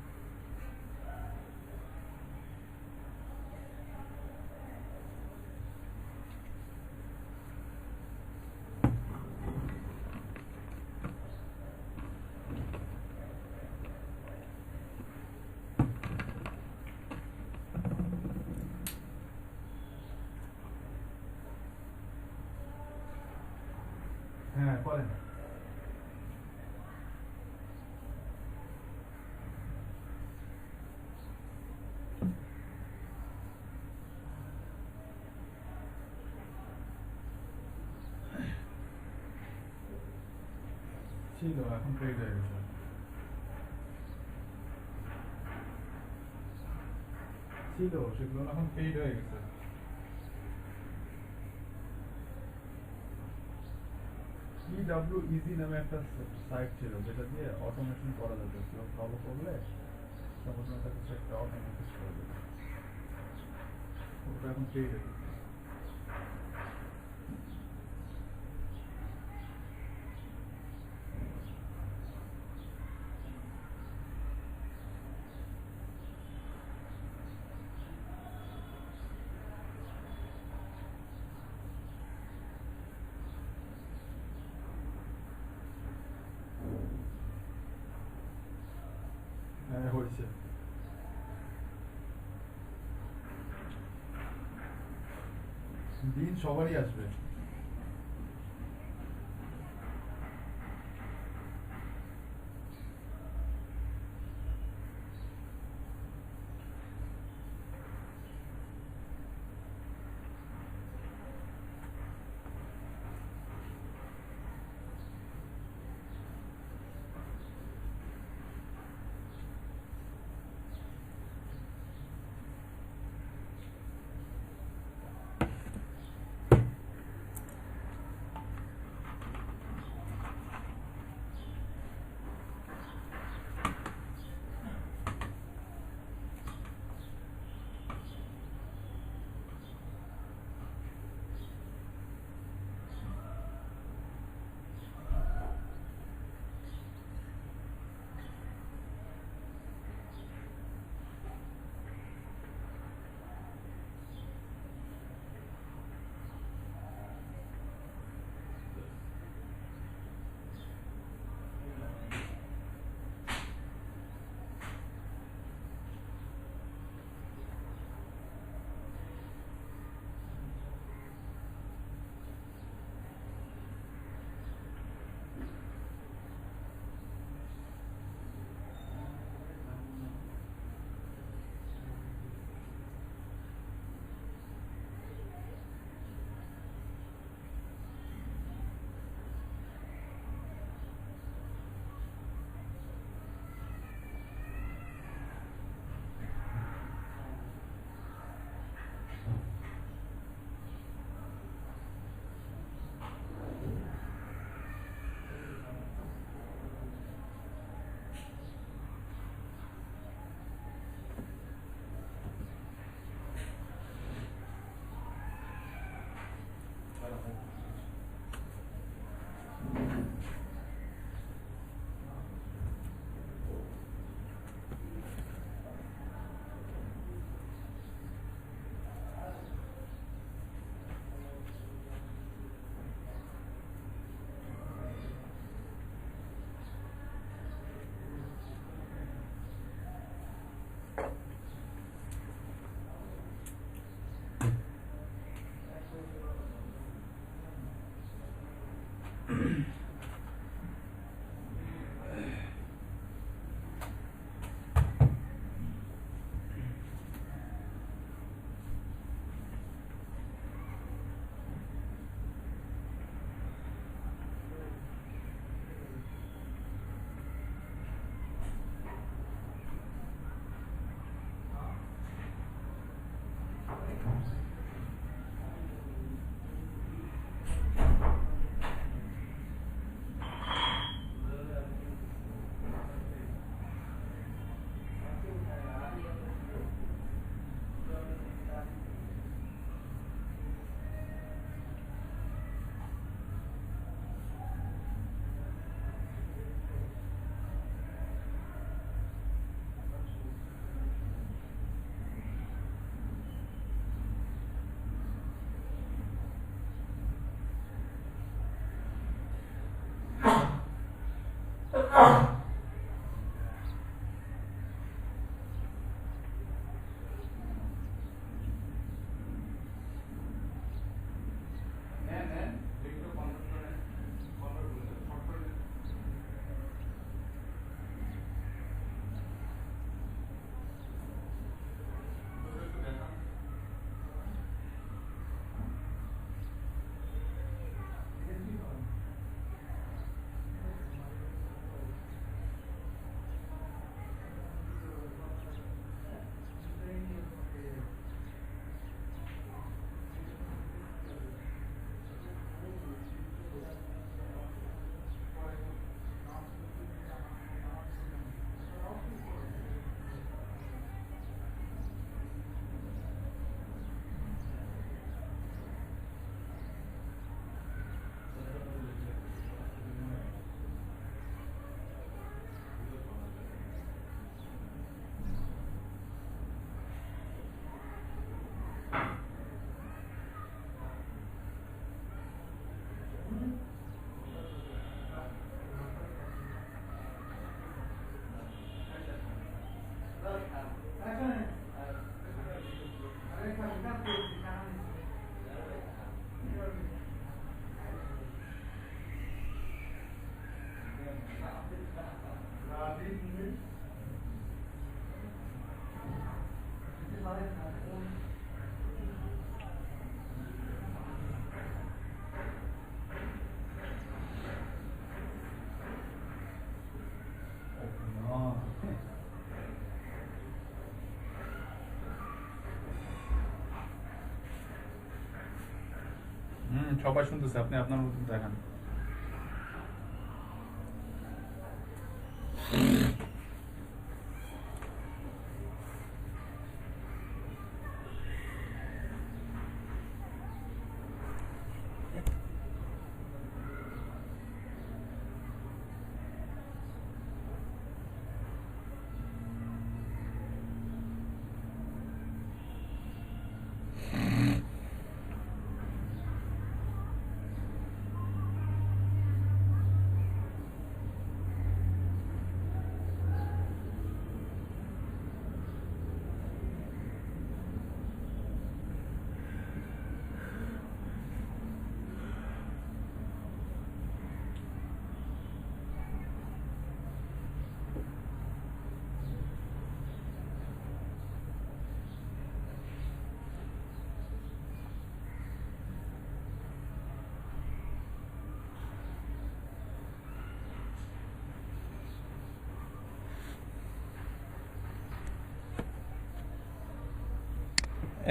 হ্যাঁ, করেন। ছিল, এখন ট্রেড হয়ে গেছে। ছিল, সেগুলো এখন পেইড হয়ে গেছে। EWEZ নামে একটা সাইট ছিল যেটা দিয়ে অটোমেশন করা যেত, কেউ ফলো করলে তখন ওটা কিছু একটা অটোমেটিক করে দিত। ওটা এখন পেইড হয়ে গেছে। হ্যাঁ, হয়েছে। দিন সবারই আসবে। সবাই শুনতেছে, আপনি আপনার মতো দেখান।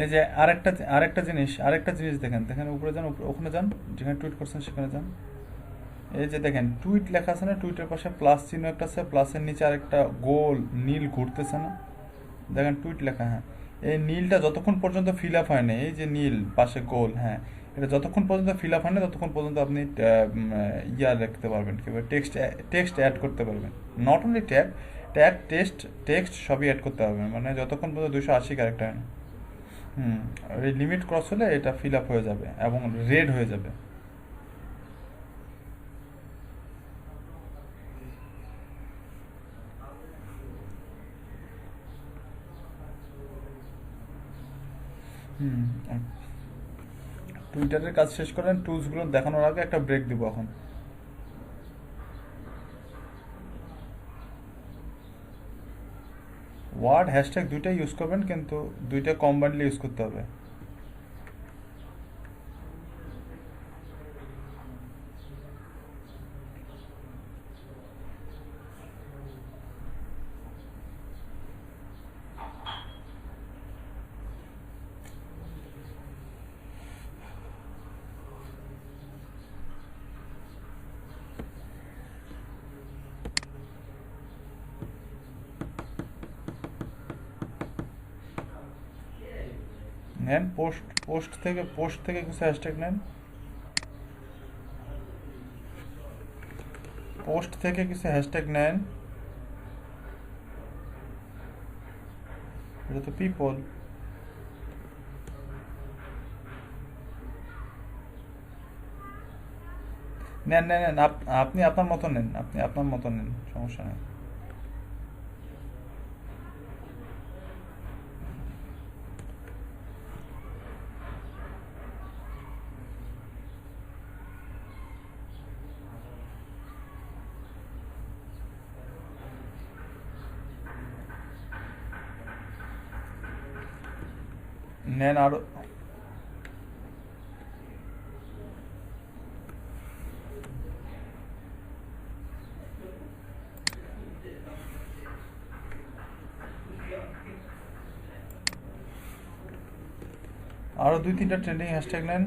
এই যে আরেকটা জিনিস দেখেন, দেখেন উপরে যান, ওখানে যান, যেখানে টুইট করছেন সেখানে যান। এই যে দেখেন টুইট লেখা আছে না, টুইটের পাশে প্লাস চিহ্ন একটা আছে, প্লাসের নিচে আরেকটা গোল নীল ঘুরতেছে না, দেখেন টুইট লেখা, হ্যাঁ। এই নীলটা যতক্ষণ পর্যন্ত ফিল আপ হয় না, এই যে নীল পাশে গোল, হ্যাঁ, এটা যতক্ষণ পর্যন্ত ফিল আপ হয় না ততক্ষণ পর্যন্ত আপনি ইয়া লিখতে পারবেন, কি বলে, টেক্সট অ্যাড করতে পারবেন। নট অনলি ট্যাগ টেক্সট সবই অ্যাড করতে পারবেন, মানে যতক্ষণ পর্যন্ত 280 ক্যারেক্টার হয় না। এই লিমিট ক্রস হলে এটা ফিল আপ হয়ে যাবে এবং রেড হয়ে যাবে। হুম টুইটারের কাজ শেষ করেন, টুলসগুলো দেখানোর আগে একটা ব্রেক দিব এখন। ওয়ার্ড হ্যাশট্যাগ দুইটাই ইউজ করবেন, কিন্তু দুইটা কম্বাইন্ডলি ইউজ করতে হবে। নেন পোস্ট থেকে কিছু হ্যাশট্যাগ নেন, পোস্ট থেকে কিছু হ্যাশট্যাগ নেন। এটা তো পিপল। নেন আপনি আপনার মতো নেন, আপনি আপনার মতো নেন, সমস্যা নেই। নেন আরো আরো 2-3টা ট্রেন্ডিং হ্যাশট্যাগ নেন।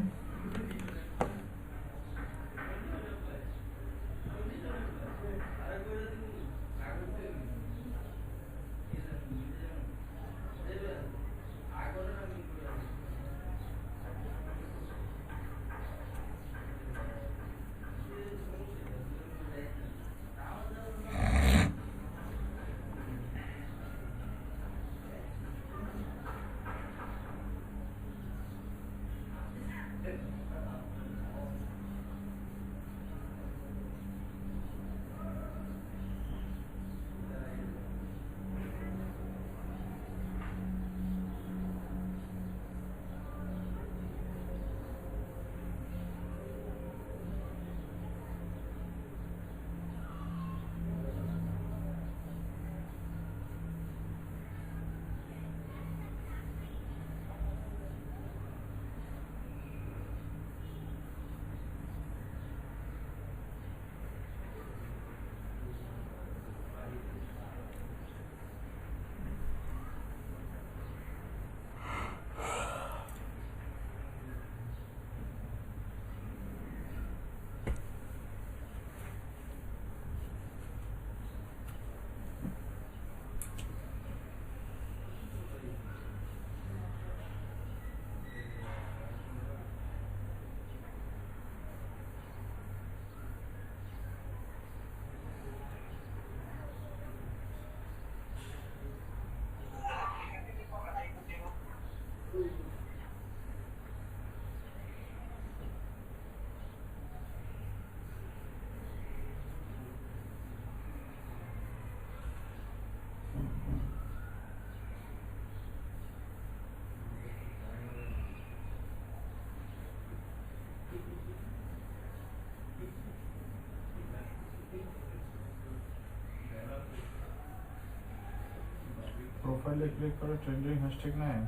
প্রোফাইলে ক্লিক করে ট্রেন্ডিং হ্যাশট্যাগ নেয়।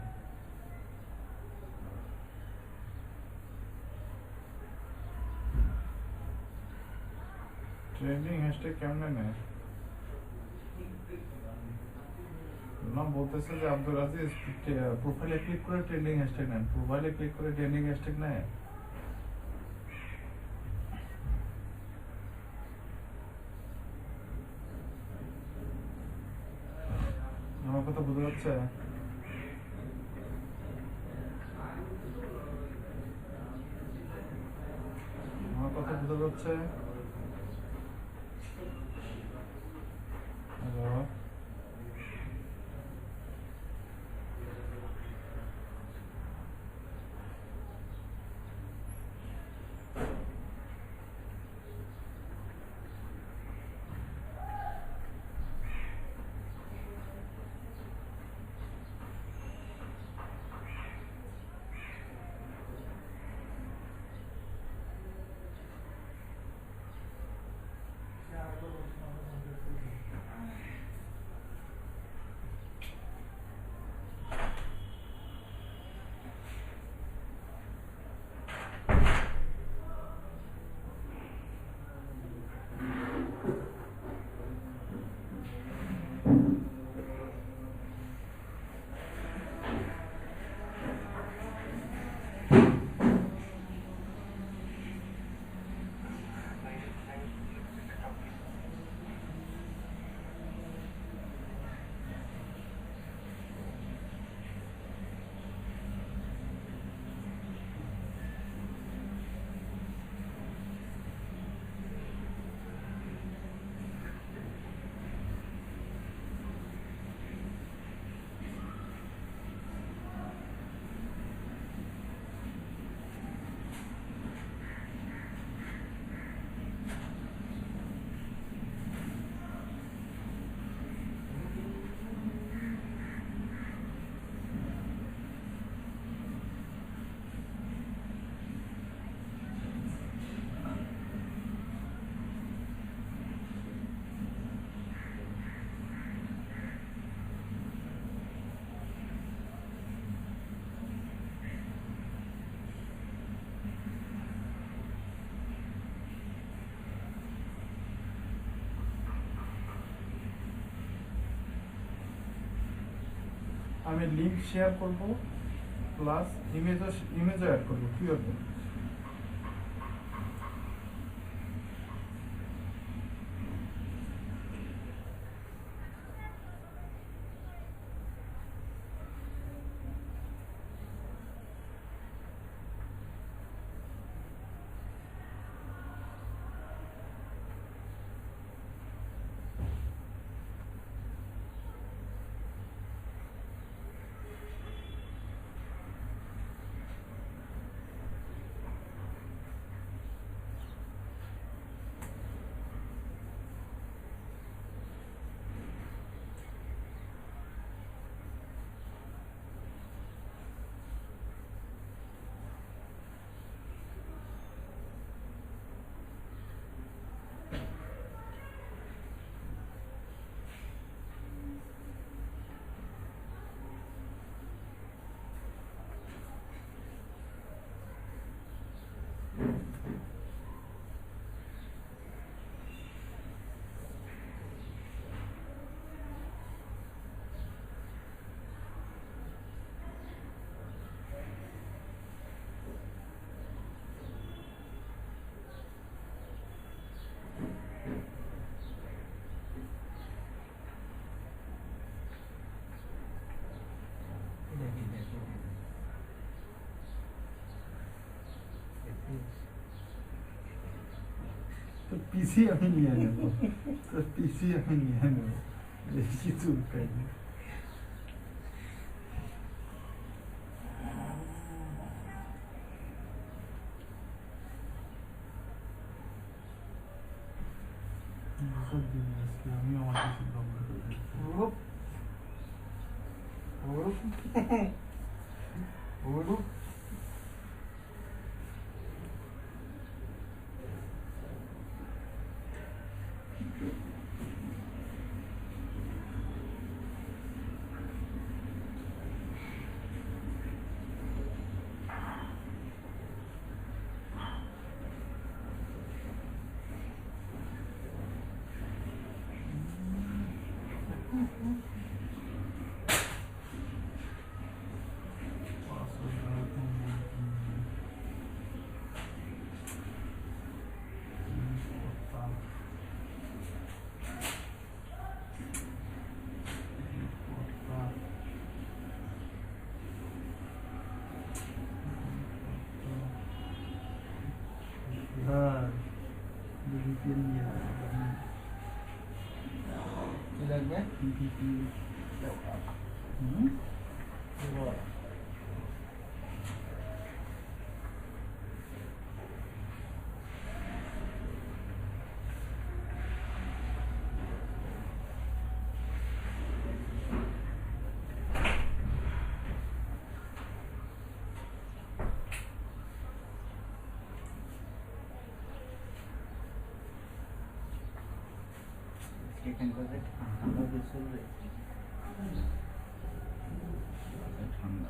ট্রেন্ডিং হ্যাশট্যাগ কেমনে নেয়? না বলতেছে যে আব্দুল আজিজ প্রোফাইলে ক্লিক করে ট্রেন্ডিং হ্যাশট্যাগ নেন, প্রোফাইলে ক্লিক করে ট্রেন্ডিং হ্যাশট্যাগ নেয়। আমার কথা বুঝতে পারছে? আমার কথা বুঝতে পারছে? হ্যালো, আমি লিংক শেয়ার করব প্লাস ইমেজও অ্যাড করবো, কি হবে? তো পিসি আমি নিয়ে নেব, তো পিসি আমি নিয়ে নেব, বেশি কিছু উপায় নেই। আমি আমার কিছু হুম? ঠান্ডা।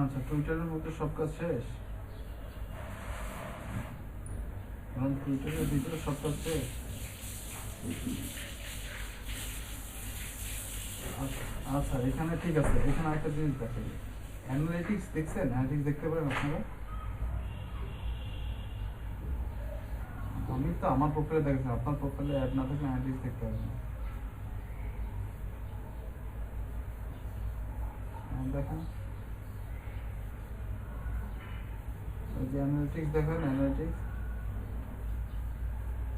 আচ্ছা, টুইটারের মধ্যে সব কাজ শেষ? কারণ টুইটারের ভিতরে সব কাজ শেষ। আচ্ছা, এখানে ঠিক আছে, এখানে একটা জিনিস দেখাই। অ্যানালিটিক্স দেখছেন? অ্যানালিটিক্স দেখতে পারেন আপনারা? আমি তো আমার প্রোফাইলে দেখেছি, আপনার প্রোফাইলে অ্যাড না থাকলে অ্যানালিটিক্স দেখতে পারবেন। দেখেন, ওই যে অ্যানালিটিক্স দেখেন, অ্যানালিটিক্স।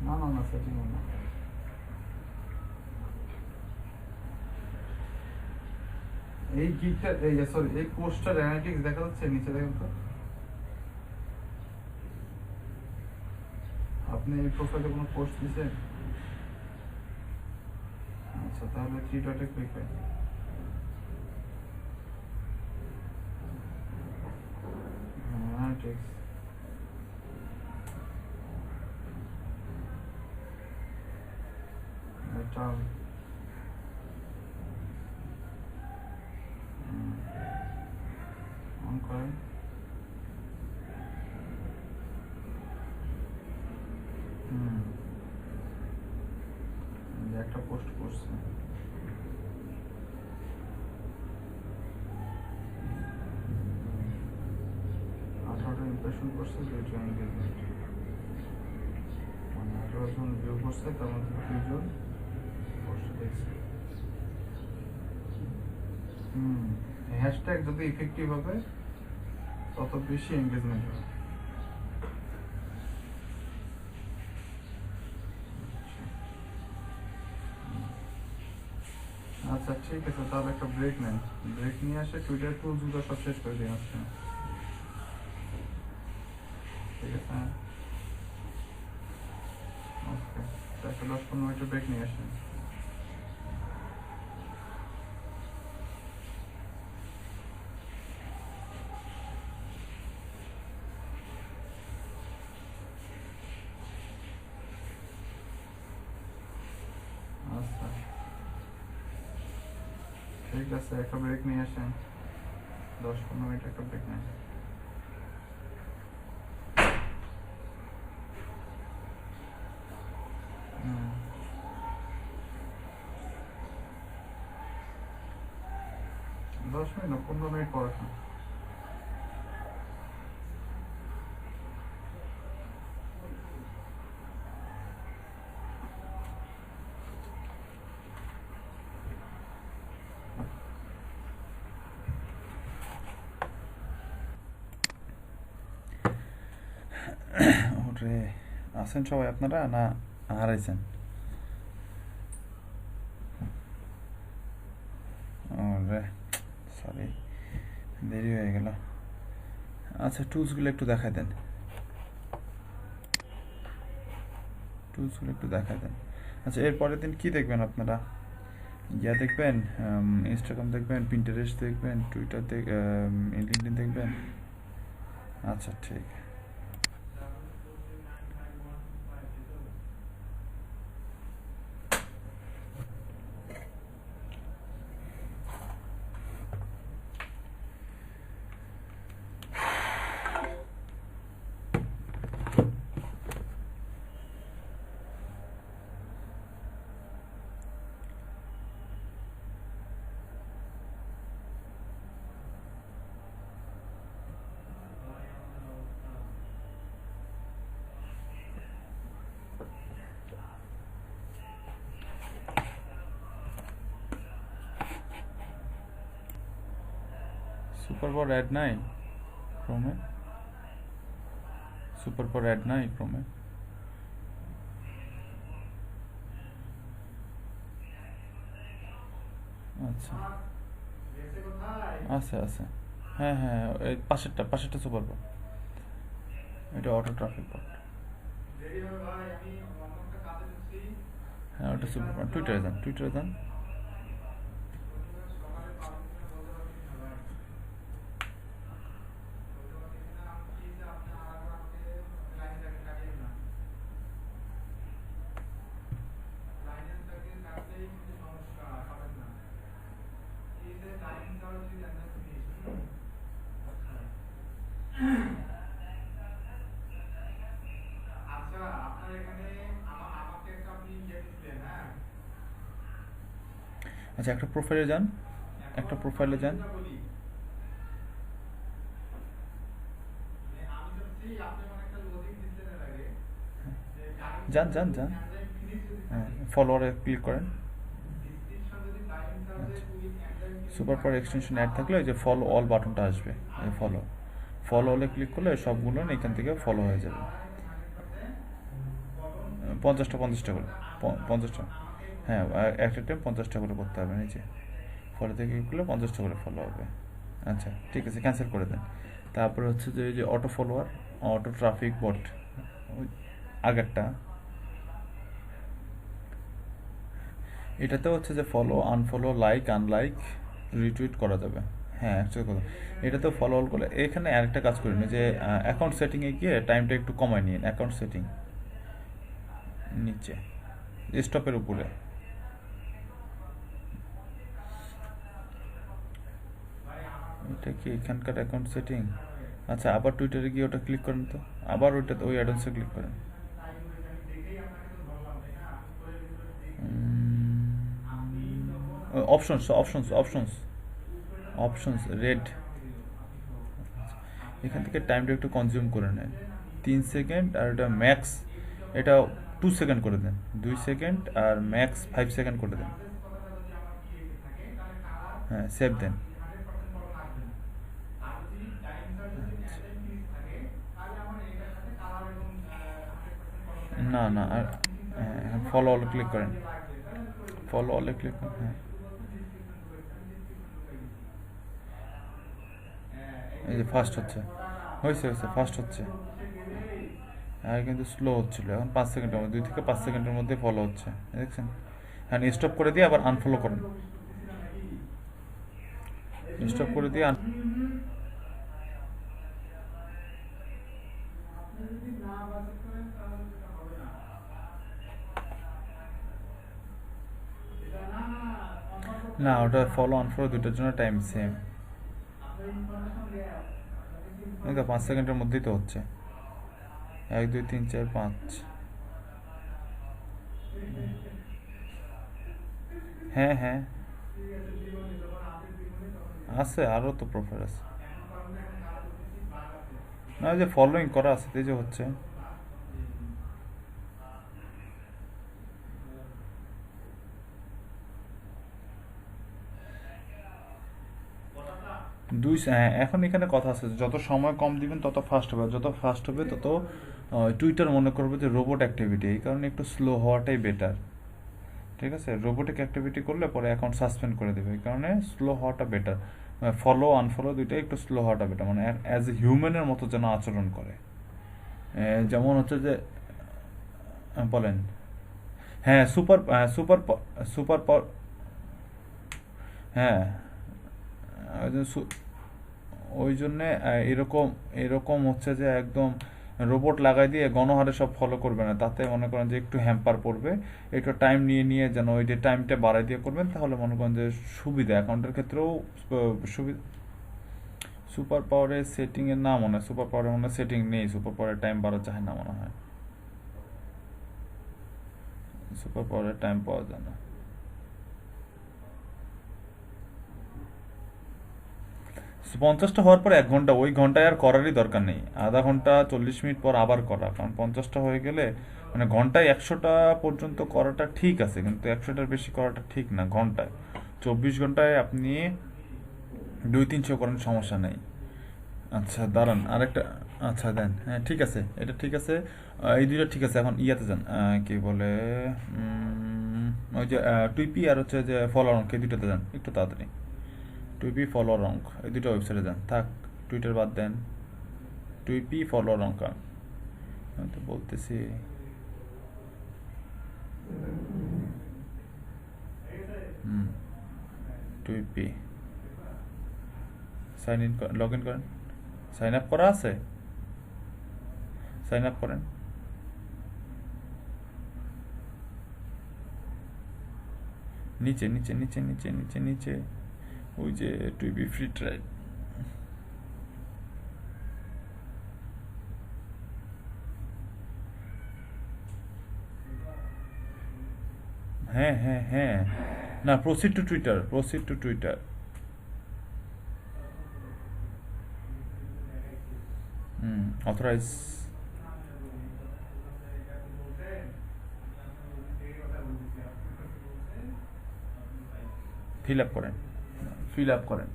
না সেটিং না, এই গিকটা, এই সরি, এই কোর্সটার অ্যানালিটিক্স দেখা যাচ্ছে নিচে, দেখেন তো। আপনি এই প্রোফাইলে কোনো পোস্ট দিয়েছেন? আচ্ছা, তাহলে 3 ডটে ক্লিক করেন। অ্যানালিটিক্স, এটা অন করেন। একটা পোস্ট করছে, ইমপ্রেশন করছে, 2টা এঙ্গেজমেন্ট, মানে 18 জন ভিউ করছে, তার মধ্যে 2 জন পোস্ট দেখছে। হ্যাশট্যাগ যত ইফেক্টিভ হবে তত বেশি এঙ্গেজমেন্ট হবে। আচ্ছা ঠিক আছে, তাহলে একটা ব্রেক নেন, ব্রেক নিয়ে আসে টুইটার টুলসগুলো সব শেষ করে দিয়ে আসছে। ঠিক আছে, ওকে, একটা 10-15 মিনিটের ব্রেক নিয়ে আসেন। আচ্ছা ঠিক আছে, একটা ব্রেক নিয়ে আসেন, 10-15 মিনিট একটা ব্রেক নেন। দশ মিনিট না, 15 মিনিট পর আসেন। ওরে, আছেন সবাই আপনারা না হারাইছেন? ওরে সরি, দেরি হয়ে গেল। আচ্ছা, টুলসগুলো একটু দেখাই দেন, টুলসগুলো একটু দেখাই দেন। আচ্ছা, এর পরের দিন কি দেখবেন আপনারা? ইয়া দেখবেন, ইনস্টাগ্রাম দেখবেন, পিন্টারেস্ট দেখবেন, টুইটার লিঙ্কডইন দেখবেন? আচ্ছা ঠিক। সুপার পাওয়ার অ্যাড নাই ক্রোমে, সুপার পাওয়ার অ্যাড নাই ক্রোমে। আচ্ছা আছে আছে, হ্যাঁ হ্যাঁ, এই পাশেরটা সুপার পাওয়ার, এটা অটো ট্রাফিক পাওয়ার। হ্যাঁ ওটা সুপার পাওয়ার। টুইটারে যান। আচ্ছা একটা প্রোফাইলে যান, যান হ্যাঁ, ফলোয়ারে ক্লিক করেন। সুপার পাওয়ার এক্সটেনশন অ্যাড থাকলে ওই যে ফলো অল বাটনটা আসবে, এই ফলো অলে ক্লিক করলে সবগুলো এখান থেকে ফলো হয়ে যাবে। 50টা করে, 50টা, হ্যাঁ একটা টাইম 50টা করে করতে হবে। নিচে ফলো থেকে ক্লিক করলে 50টা করে ফলো হবে। আচ্ছা ঠিক আছে, ক্যান্সেল করে দেন। তারপরে হচ্ছে যে এই যে অটো ফলোয়ার, অটো ট্রাফিক বট, ওই আগেরটা, এটাতে হচ্ছে যে follow, unfollow, like, unlike, retweet করা যাবে। হ্যাঁ অ্যাকচুয়ালি কথা, এটাতেও ফলো অল করলে। এখানে আরেকটা কাজ করি যে অ্যাকাউন্ট সেটিংয়ে গিয়ে টাইমটা একটু কমায় নিন। অ্যাকাউন্ট সেটিং নিচে স্টপের উপরে, এটা কি এখানকার অ্যাকাউন্ট সেটিং? আচ্ছা আবার টুইটারে গিয়ে ওটা ক্লিক করেন তো, আবার ওইটাতে ওই অ্যাডন্সে ক্লিক করেন। অপশনস রেড, এখান থেকে টাইমটা একটু কনজিউম করে নেন। 3 সেকেন্ড, আর এটা ম্যাক্স, এটা 2 সেকেন্ড করে দেন, 2 সেকেন্ড, আর ম্যাক্স 5 সেকেন্ড করে দেন। হ্যাঁ সেভ দেন। না আর ফলো অলে ক্লিক করেন, হ্যাঁ এই যে ফার্স্ট হচ্ছে, ফার্স্ট হচ্ছে। আর কিন্তু স্লো হচ্ছিল, এখন 5 সেকেন্ডের মধ্যে, 2 থেকে 5 সেকেন্ডের মধ্যে ফলো হচ্ছে, দেখছেন? হ্যাঁ স্টপ করে দিয়ে আবার আনফলো করেন, স্টপ করে দিয়ে না, ওটা ফলো আনফলো দুটোর জন্য টাইম সেম। 5 সেকেন্ডের মধ্যেই তো হচ্ছে, 1 2 3 4 5। হ্যাঁ আছে, আরও তো প্রোফাইল আছে না, ওই যে ফলোইং করা আছে, এই যে হচ্ছে। এখন এখানে কথা আছে, যত সময় কম দিবেন তত ফাস্ট হবে, যত ফাস্ট হবে তত টুইটার মনে করবে যে রোবট অ্যাক্টিভিটি, এই কারণে একটু স্লো হওয়াটাই বেটার। ঠিক আছে, রোবোটিক অ্যাক্টিভিটি করলে পরে অ্যাকাউন্ট সাসপেন্ড করে দেবে, এই কারণে স্লো হওয়াটা বেটার। ফলো আনফলো দুইটাই একটু স্লো হওয়াটা বেটার, মানে অ্যাজ এ হিউম্যানের মতো যেন আচরণ করে। যেমন হচ্ছে যে বলেন, হ্যাঁ সুপার পাওয়ার, হ্যাঁ ওই জন্যে এরকম হচ্ছে যে একদম রোবট লাগাই দিয়ে গণহারে সব ফলো করবে না, তাতে মনে করেন যে একটু হ্যাম্পার পড়বে। একটু টাইম নিয়ে যেন ওই যে টাইমটা বাড়াই দিয়ে করবেন, তাহলে মনে করেন যে সুবিধা, অ্যাকাউন্টের ক্ষেত্রেও সুবিধা। সুপার পাওয়ারের সেটিংয়ের না মনে হয়, সুপার পাওয়ারের মনে হয় সেটিং নেই, সুপার পাওয়ারের টাইম বাড়া যায় না মনে হয়, সুপার পাওয়ারের টাইম পাওয়া যায় না। 50টা হওয়ার পর 1 ঘন্টা, ওই ঘন্টায় আর করারই দরকার নেই, আধা ঘন্টা 40 মিনিট পর আবার করা, কারণ 50টা হয়ে গেলে মানে ঘন্টায় 100টা পর্যন্ত করাটা ঠিক আছে, কিন্তু 100টার বেশি করাটা ঠিক না। ঘন্টায় 24 ঘন্টায় আপনি 2-300 করেন, সমস্যা নেই। আচ্ছা দাঁড়ান আরেকটা, আচ্ছা দেন, হ্যাঁ ঠিক আছে, এটা ঠিক আছে। এই দুইটা ঠিক আছে। এখন ইয়াতে যান, কি বলে, ওই যে টুইপি আর হচ্ছে যে ফলোয়ার অঙ্ক, এই দুইটাতে যান একটু তাড়াতাড়ি। টুইপি ফলোয়ার অঙ্ক, এই দুটো ওয়েবসাইটে যান, থাক টুইটার বাদ দেন। টুইপি ফলোয়ার অঙ্ক, আমি তো বলতেছি। হুম, টুইপি সাইন ইন, লগ ইন করেন। সাইন আপ করা আছে, সাইন আপ করেন। নিচে নিচে নিচে নিচে নিচে নিচে ওই যে টুইপি ফ্রি ট্রাই, হ্যাঁ হ্যাঁ হ্যাঁ, না proceed to Twitter, proceed to Twitter. Authorize, fill up করেন, ফিল আপ করেন।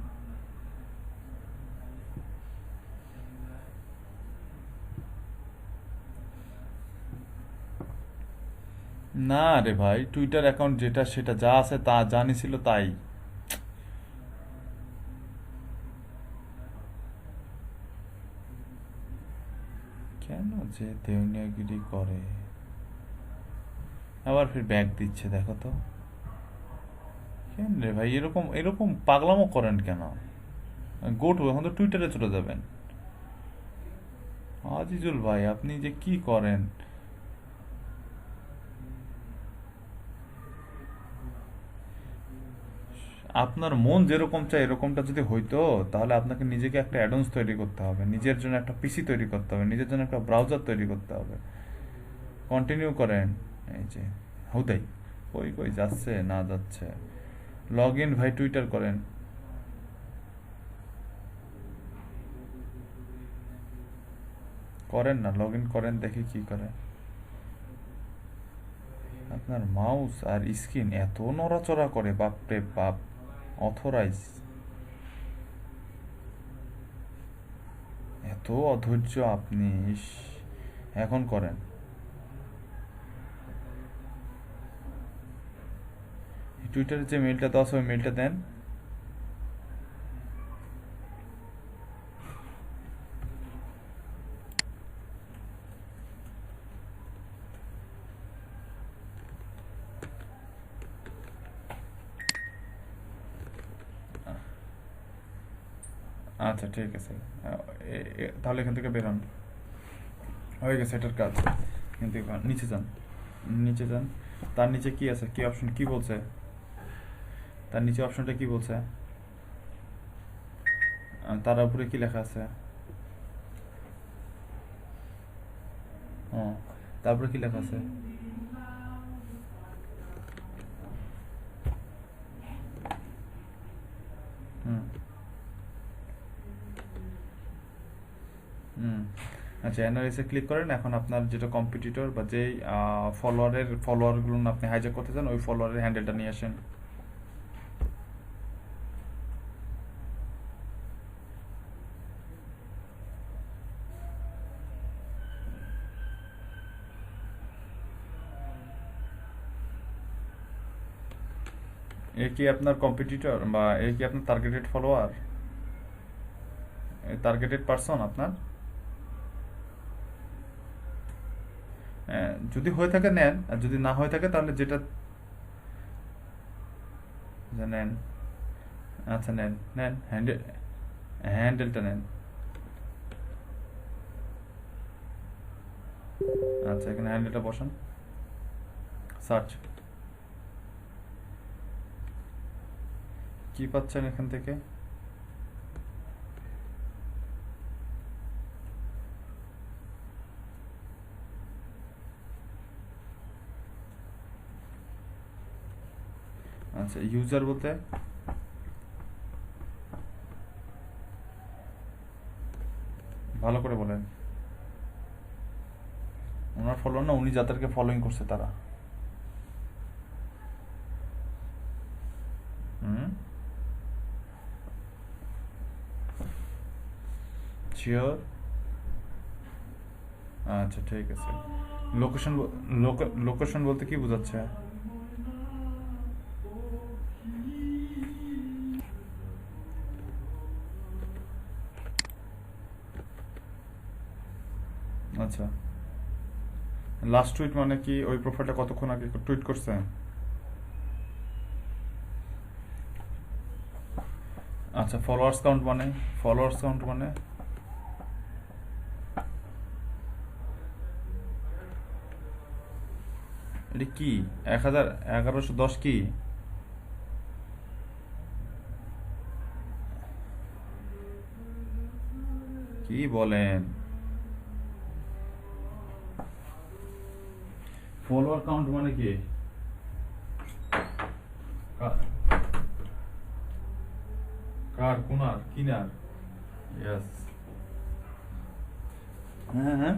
না রে ভাই, টুইটার অ্যাকাউন্ট যেটা সেটা যা আছে তা জানি ছিল তাই। কেন যে দেউনিয়াগিরি করে, আবার ফির ব্যাগ দিচ্ছে, দেখো তো কেন রে ভাই, এরকম এরকম পাগলামো করেন কেন? গো টু, এখন তো টুইটারে চলে যাবেন। আজিজুল ভাই আপনি যে কি করেন? আপনার মন যেরকম চায় এরকমটা যদি হইতো, তাহলে আপনাকে নিজেকে একটা অ্যাডন্স তৈরি করতে হবে, নিজের জন্য একটা পিসি তৈরি করতে হবে, নিজের জন্য একটা ব্রাউজার তৈরি করতে হবে। কন্টিনিউ করেন, এই যে হুদাই কই কই যাচ্ছে না যাচ্ছে। লগ ইন ভাই, টুইটার করেন। করেন না, লগ ইন করেন, দেখি কি করে। আপনার মাউস আর স্ক্রিন এত নড়াচড়া করে, বাপরে বাপ। অথরাইজ, এত অধৈর্য আপনি, ইস। এখন করেন। টুইটারের যে মেলটা দেওয়া আছে ওই মেলটা দেন। আচ্ছা ঠিক আছে, তাহলে এখান থেকে বেরোন, হয়ে গেছে এটার কাজ। কিন্তু নিচে যান, নিচে যান। তার নিচে কি আছে, কি অপশন, কি বলছে? তার নিচে অপশনটা কি বলছে? তার উপরে কি লেখা আছে? তারপরে কি লেখা আছে? হুম হুম, আচ্ছা এনআরএসে ক্লিক করেন। এখন আপনার যেটা কম্পিটিটর বা যেই ফলোয়ারগুলো আপনি হাইজ্যাক করতে চান, ওই ফলোয়ারের হ্যান্ডেলটা নিয়ে আসেন। এ কি আপনার কম্পিটিটর বা এ কি আপনার টার্গেটেড ফলোয়ার, টার্গেটেড পারসন আপনার? যদি হয়ে থাকে নেন, আর যদি না হয়ে থাকে তাহলে যেটা নেন। আচ্ছা নেন নেন, হ্যান্ডেলটা নেন। আচ্ছা এখানে হ্যান্ডেলটা বসান, সার্চ। কি পাচ্ছেন এখান থেকে? আচ্ছা ইউজার বলতে ভালো করে বলেন। ওনার ফলোয়ার না, উনি যাদেরকে ফলোইং করছে তারা। হুম, শিওর? আচ্ছা ঠিক আছে। লোকেশন লোকেশন বলতে কি বোঝাচ্ছে? আচ্ছা, লাস্ট টুইট মানে কি? ওই প্রোফাইলটা কতক্ষণ আগে টুইট করছে? আচ্ছা, ফলোয়ার্স কাউন্ট মানে? ফলোয়ার্স কাউন্ট মানে এটা কি? 1110 কি? কি বলেন? ফলোয়ার কাউন্ট মানে কি? কার? কোনার? কিনার? ইয়েস। হ্যাঁ হ্যাঁ,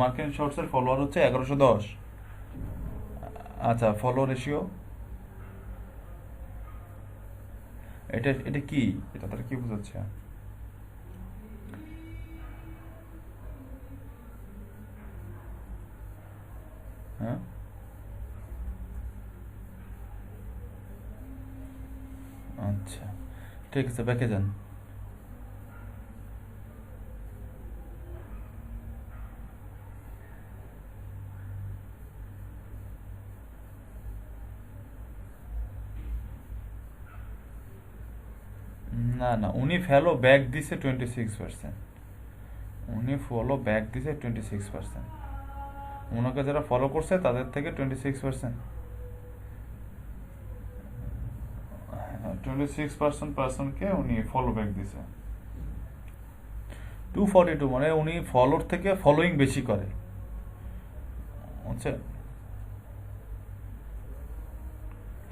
মার্কেন শর্টসের ফলোয়ার হচ্ছে 1110। আচ্ছা, ফলো রেশিও এটা এটা কি? এটা তার কি বোঝাচ্ছে? হ্যাঁ, আচ্ছা ঠিক আছে, ব্যাকে যান। না না, উনি ফলো ব্যাক দিছে 26%। উনি ফলো ব্যাক দিছে 26%। ওনাকে যারা ফলো করছে তাদের থেকে 26%। 26% পার্সনকে উনি ফলো ব্যাক দিছে। 242 মানে উনি ফলোর থেকে ফলোইং বেশি করে, বুঝছেন?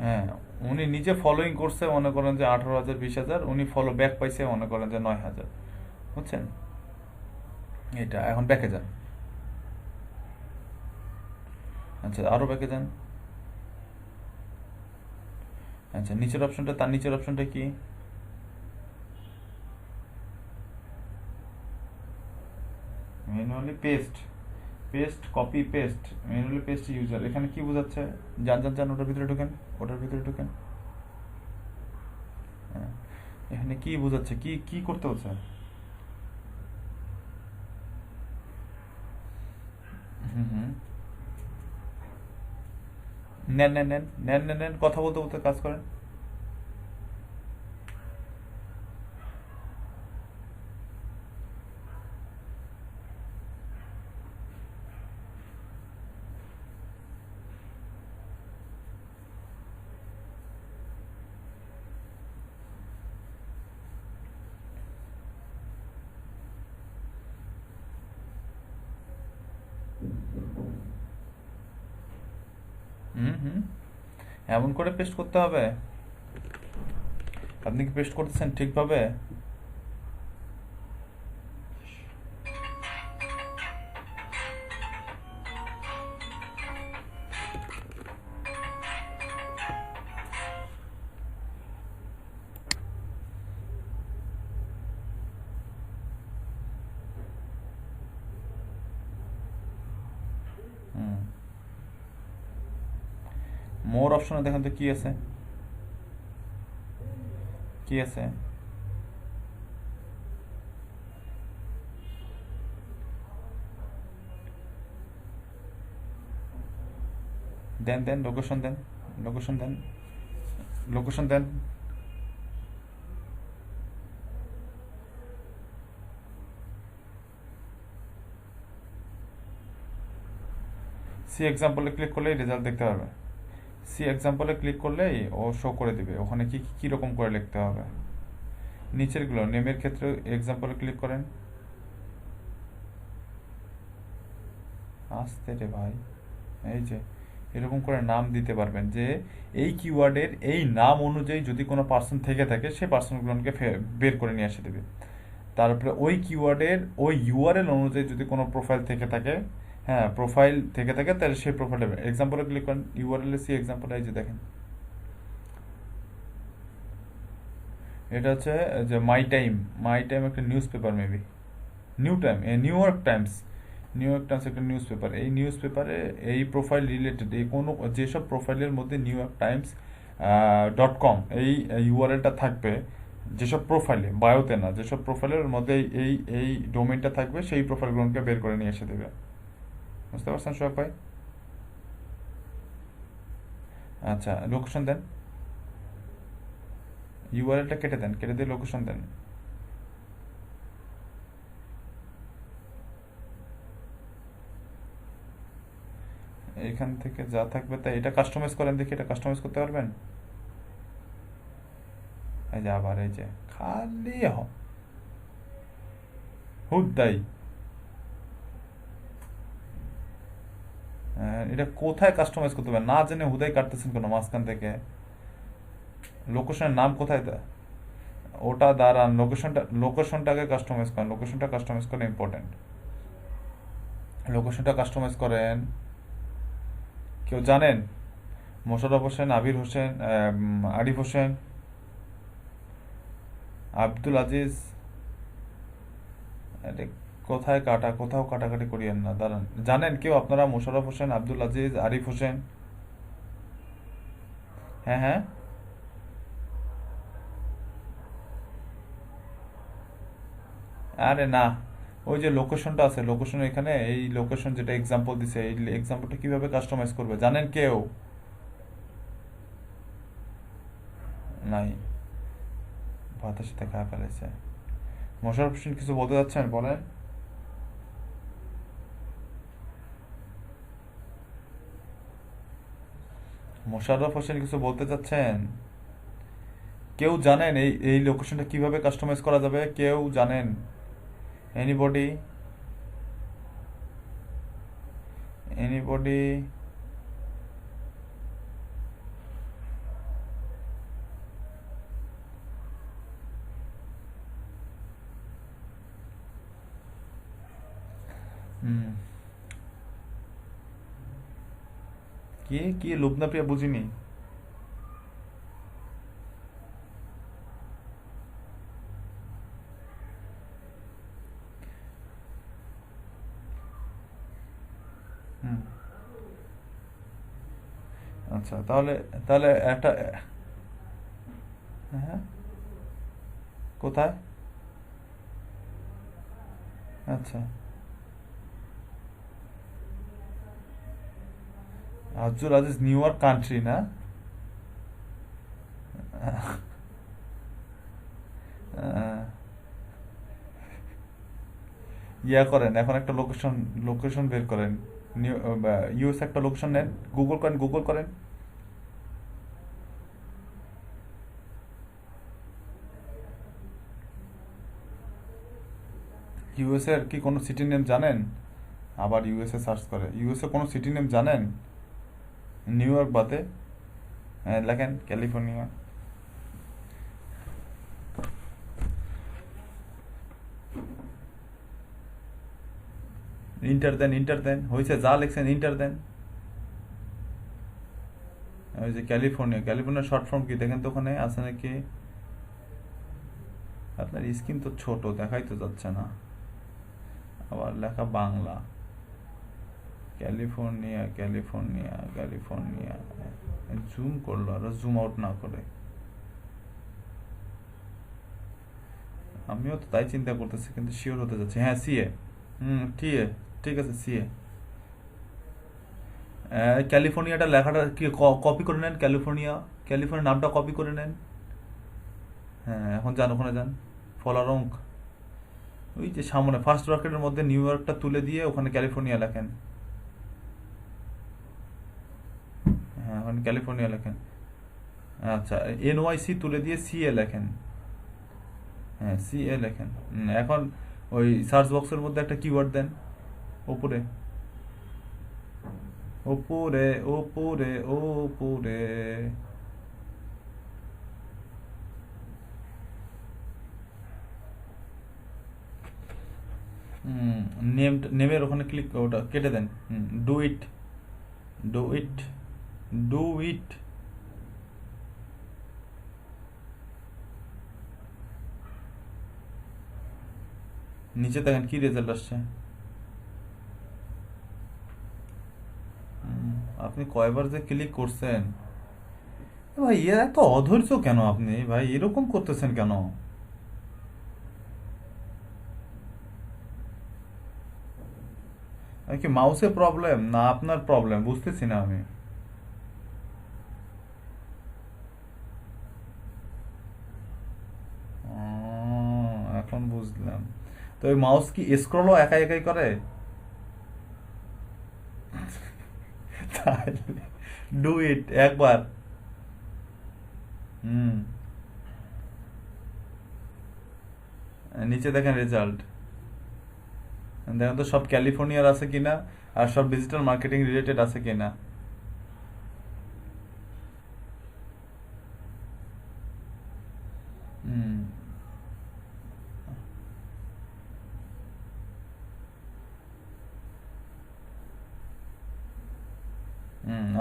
হ্যাঁ, উনি নিজে ফলোইং করছে মনে করেন যে 18,000 20,000, উনি ফলো ব্যাক পাইছে মনে করেন যে 9,000, বুঝছেন? এটা এখন ব্যাকে যান। আচ্ছা, আরো ব্যাকে যান। আচ্ছা, নিচের অপশনটা, তার নিচের অপশনটা কি? Manually paste, copy paste, manually paste user, এখানে কি বোঝাচ্ছে? যান যান যান, ওটার ভিতরে ঢুকেন, ওটার ভিতরে ঢুকেন। হ্যাঁ, এখানে কি বোঝাচ্ছে? কি কি করতে হচ্ছে? হুম হুম, নেন নেন নেন নেন নেন নেন, কথা বলতে বলতে কাজ করেন। হুম হুম, এমন করে পেস্ট করতে হবে? আপনি কি পেস্ট করতেছেন ঠিকভাবে? হুম, মোর অপশনে দেখেন তো কি আছে? কি আছে? দেন দেন, লোকেশন দেন, লোকেশন দেন, লোকেশন দেন। সি এক্সাম্পলে ক্লিক করলেই রেজাল্ট দেখতে পারবে। সি এক্সাম্পলে ক্লিক করলেই ও শো করে দিবে ওখানে কি কি রকম করে লিখতে হবে। নিচেরগুলো নেমের ক্ষেত্রে এক্সাম্পলে ক্লিক করেন। আসতে রে ভাই, এই যে এরকম করে নাম দিতে পারবেন যে এই কিওয়ার্ডের এই নাম অনুযায়ী যদি কোনো পার্সন থেকে থাকে সেই পার্সনগুলোকে বের করে নিয়ে এসে দেবে। তারপরে ওই কিওয়ার্ডের ওই ইউআরএল অনুযায়ী যদি কোনো প্রোফাইল থেকে থাকে, হ্যাঁ প্রোফাইল থেকে থাকে, তাহলে সেই প্রোফাইলটা এক্সাম্পলে ক্লিক করেন, ইউআরএল সি এক্সাম্পল, এই যে দেখেন এটা হচ্ছে যে মাই টাইম একটা news paper maybe, new York Times একটা নিউজ পেপার। এই নিউজ পেপারে এই প্রোফাইল রিলেটেড এই কোনো যেসব প্রোফাইলের মধ্যে নিউ ইয়র্ক টাইমস .com এই ইউআরএলটা থাকবে, যেসব প্রোফাইলে, বায়োতে না, যেসব প্রোফাইলের মধ্যে এই ডোমেইনটা থাকবে সেই প্রোফাইলগুলোকে বের করে নিয়ে এসে দেবে। বুঝতে পারছেন সোহাগ ভাই? আচ্ছা, লোকেশন দেন, ইউআরএলটা কেটে দেন, কেটে দিয়ে লোকেশন দেন। এখান থেকে যা থাকবে তাই এটা কাস্টমাইজ করেন, দেখি এটা কাস্টমাইজ করতে পারবেন? এই যে আবার এই যে খালি হুদ্দাই, এটা কোথায় কাস্টমাইজ করতে হবে না জেনে হুদাই কাটতেছেন কোনো মাঝখান থেকে। লোকেশনের নাম কোথায় ওটা দাঁড়ান, লোকেশনটাকে কাস্টমাইজ করেন, লোকেশনটা কাস্টমাইজ করা ইম্পর্টেন্ট। লোকেশনটা কাস্টমাইজ করেন। কেউ জানেন? মোশাররফ হোসেন, আবির হোসেন, আরিফ হোসেন, আব্দুল আজিজ, এটা কোথায় কোথাও কাটাকাটি করিয়েন না, দাঁড়ান। জানেন কেউ আপনারা মোশাররফ হোসেন, আব্দুল আজিজ, আরিফ হোসেন? হ্যাঁ হ্যাঁ, আরে না, ওই যে লোকেশনটা আছে, লোকেশন এখানে এই লোকেশন যেটা এক্সাম্পল দিছে, এই এক্সাম্পলটা কিভাবে কাস্টমাইজ করবে জানেন কেউ? নাই, ভাতের সাথে খাওয়া ফেলেছে। মোশাররফ হোসেন কিছু বলতে যাচ্ছেন, বলেন। মোশাররফ হোসেন কিছু বলতে চাচ্ছেন? কেউ জানেন এই লোকেশনটা কিভাবে কাস্টমাইজ করা যাবে? কেউ জানেন? এনিবডি? এনিবডি? হুম, কি লুবনা প্রিয়া, বুঝিনি। হুম, আচ্ছা, তাহলে তাহলে একটা, হ্যাঁ, কোথায়? আচ্ছা, Abdul Aziz new York country না? আহ, ইয়া করেন, এখন একটা লোকেশন বের করেন, ইউএস একটা লোকেশন নেন, গুগল করেন। ইউএস এর কি কোনো সিটি নেম জানেন? আবার ইউএসএ সার্চ করে, ইউএসএ কোনো সিটি নেম জানেন নিউ ইয়র্ক বাদে? লেখেন ক্যালিফোর্নিয়া। ইন্টার দেন, হয়েছে, যা লিখছেন ইন্টার দেন। ওই যে ক্যালিফোর্নিয়ার শর্ট ফর্ম কি দেখেন তো, ওখানে আছে নাকি? আপনার স্ক্রিন তো ছোট, দেখাই তো যাচ্ছে না। আবার লেখা বাংলা, ক্যালিফোর্নিয়া। জুম করলো, আর জুম আউট না করে। আমিও তো তাই চিন্তা করতেছি, কিন্তু শিওর হতে যাচ্ছি। হ্যাঁ, সিএ। ঠিক আছে, সিএ। ক্যালিফোর্নিয়াটা লেখাটা কি কপি করে নেন, ক্যালিফোর্নিয়া নামটা কপি করে নেন। হ্যাঁ, এখন যান, ওখানে যান, ফলারঙ্ক, ওই যে সামনে ফার্স্ট ব্র্যাকেটের মধ্যে নিউ ইয়র্কটা তুলে দিয়ে ওখানে ক্যালিফোর্নিয়া লেখেন। হ্যাঁ, ওখানে ক্যালিফোর্নিয়া লেখেন। আচ্ছা, NYC তুলে দিয়ে সিএ লেখেন। হ্যাঁ, সিএ লেখেন। এখন ওই সার্চ বক্সের মধ্যে একটা কিওয়ার্ড দেন, ওপরে ওপরে ওপরে ওপরে। নেমের ওখানে ক্লিক, ওটা কেটে দেন। Do it, do it, do it. নিচে দেখেন কি রেজাল্ট আসছে। আপনি কয়বার যে ক্লিক করছেন ভাই, এর এত অধৈর্য কেন আপনি ভাই, এরকম করতেছেন কেন? কি মাউসে প্রবলেম না আপনার প্রবলেম বুঝতেছি না আমি। ও, এখন বুঝলাম। তো ওই মাউস কি স্ক্রলও একাই একাই করে? তাহলে ডু ইট একবার। হুম, নিচে দেখেন রেজাল্ট, দেখেন তো সব ক্যালিফোর্নিয়ার আছে কিনা আর সব ডিজিটাল মার্কেটিং রিলেটেড আছে কিনা। হুম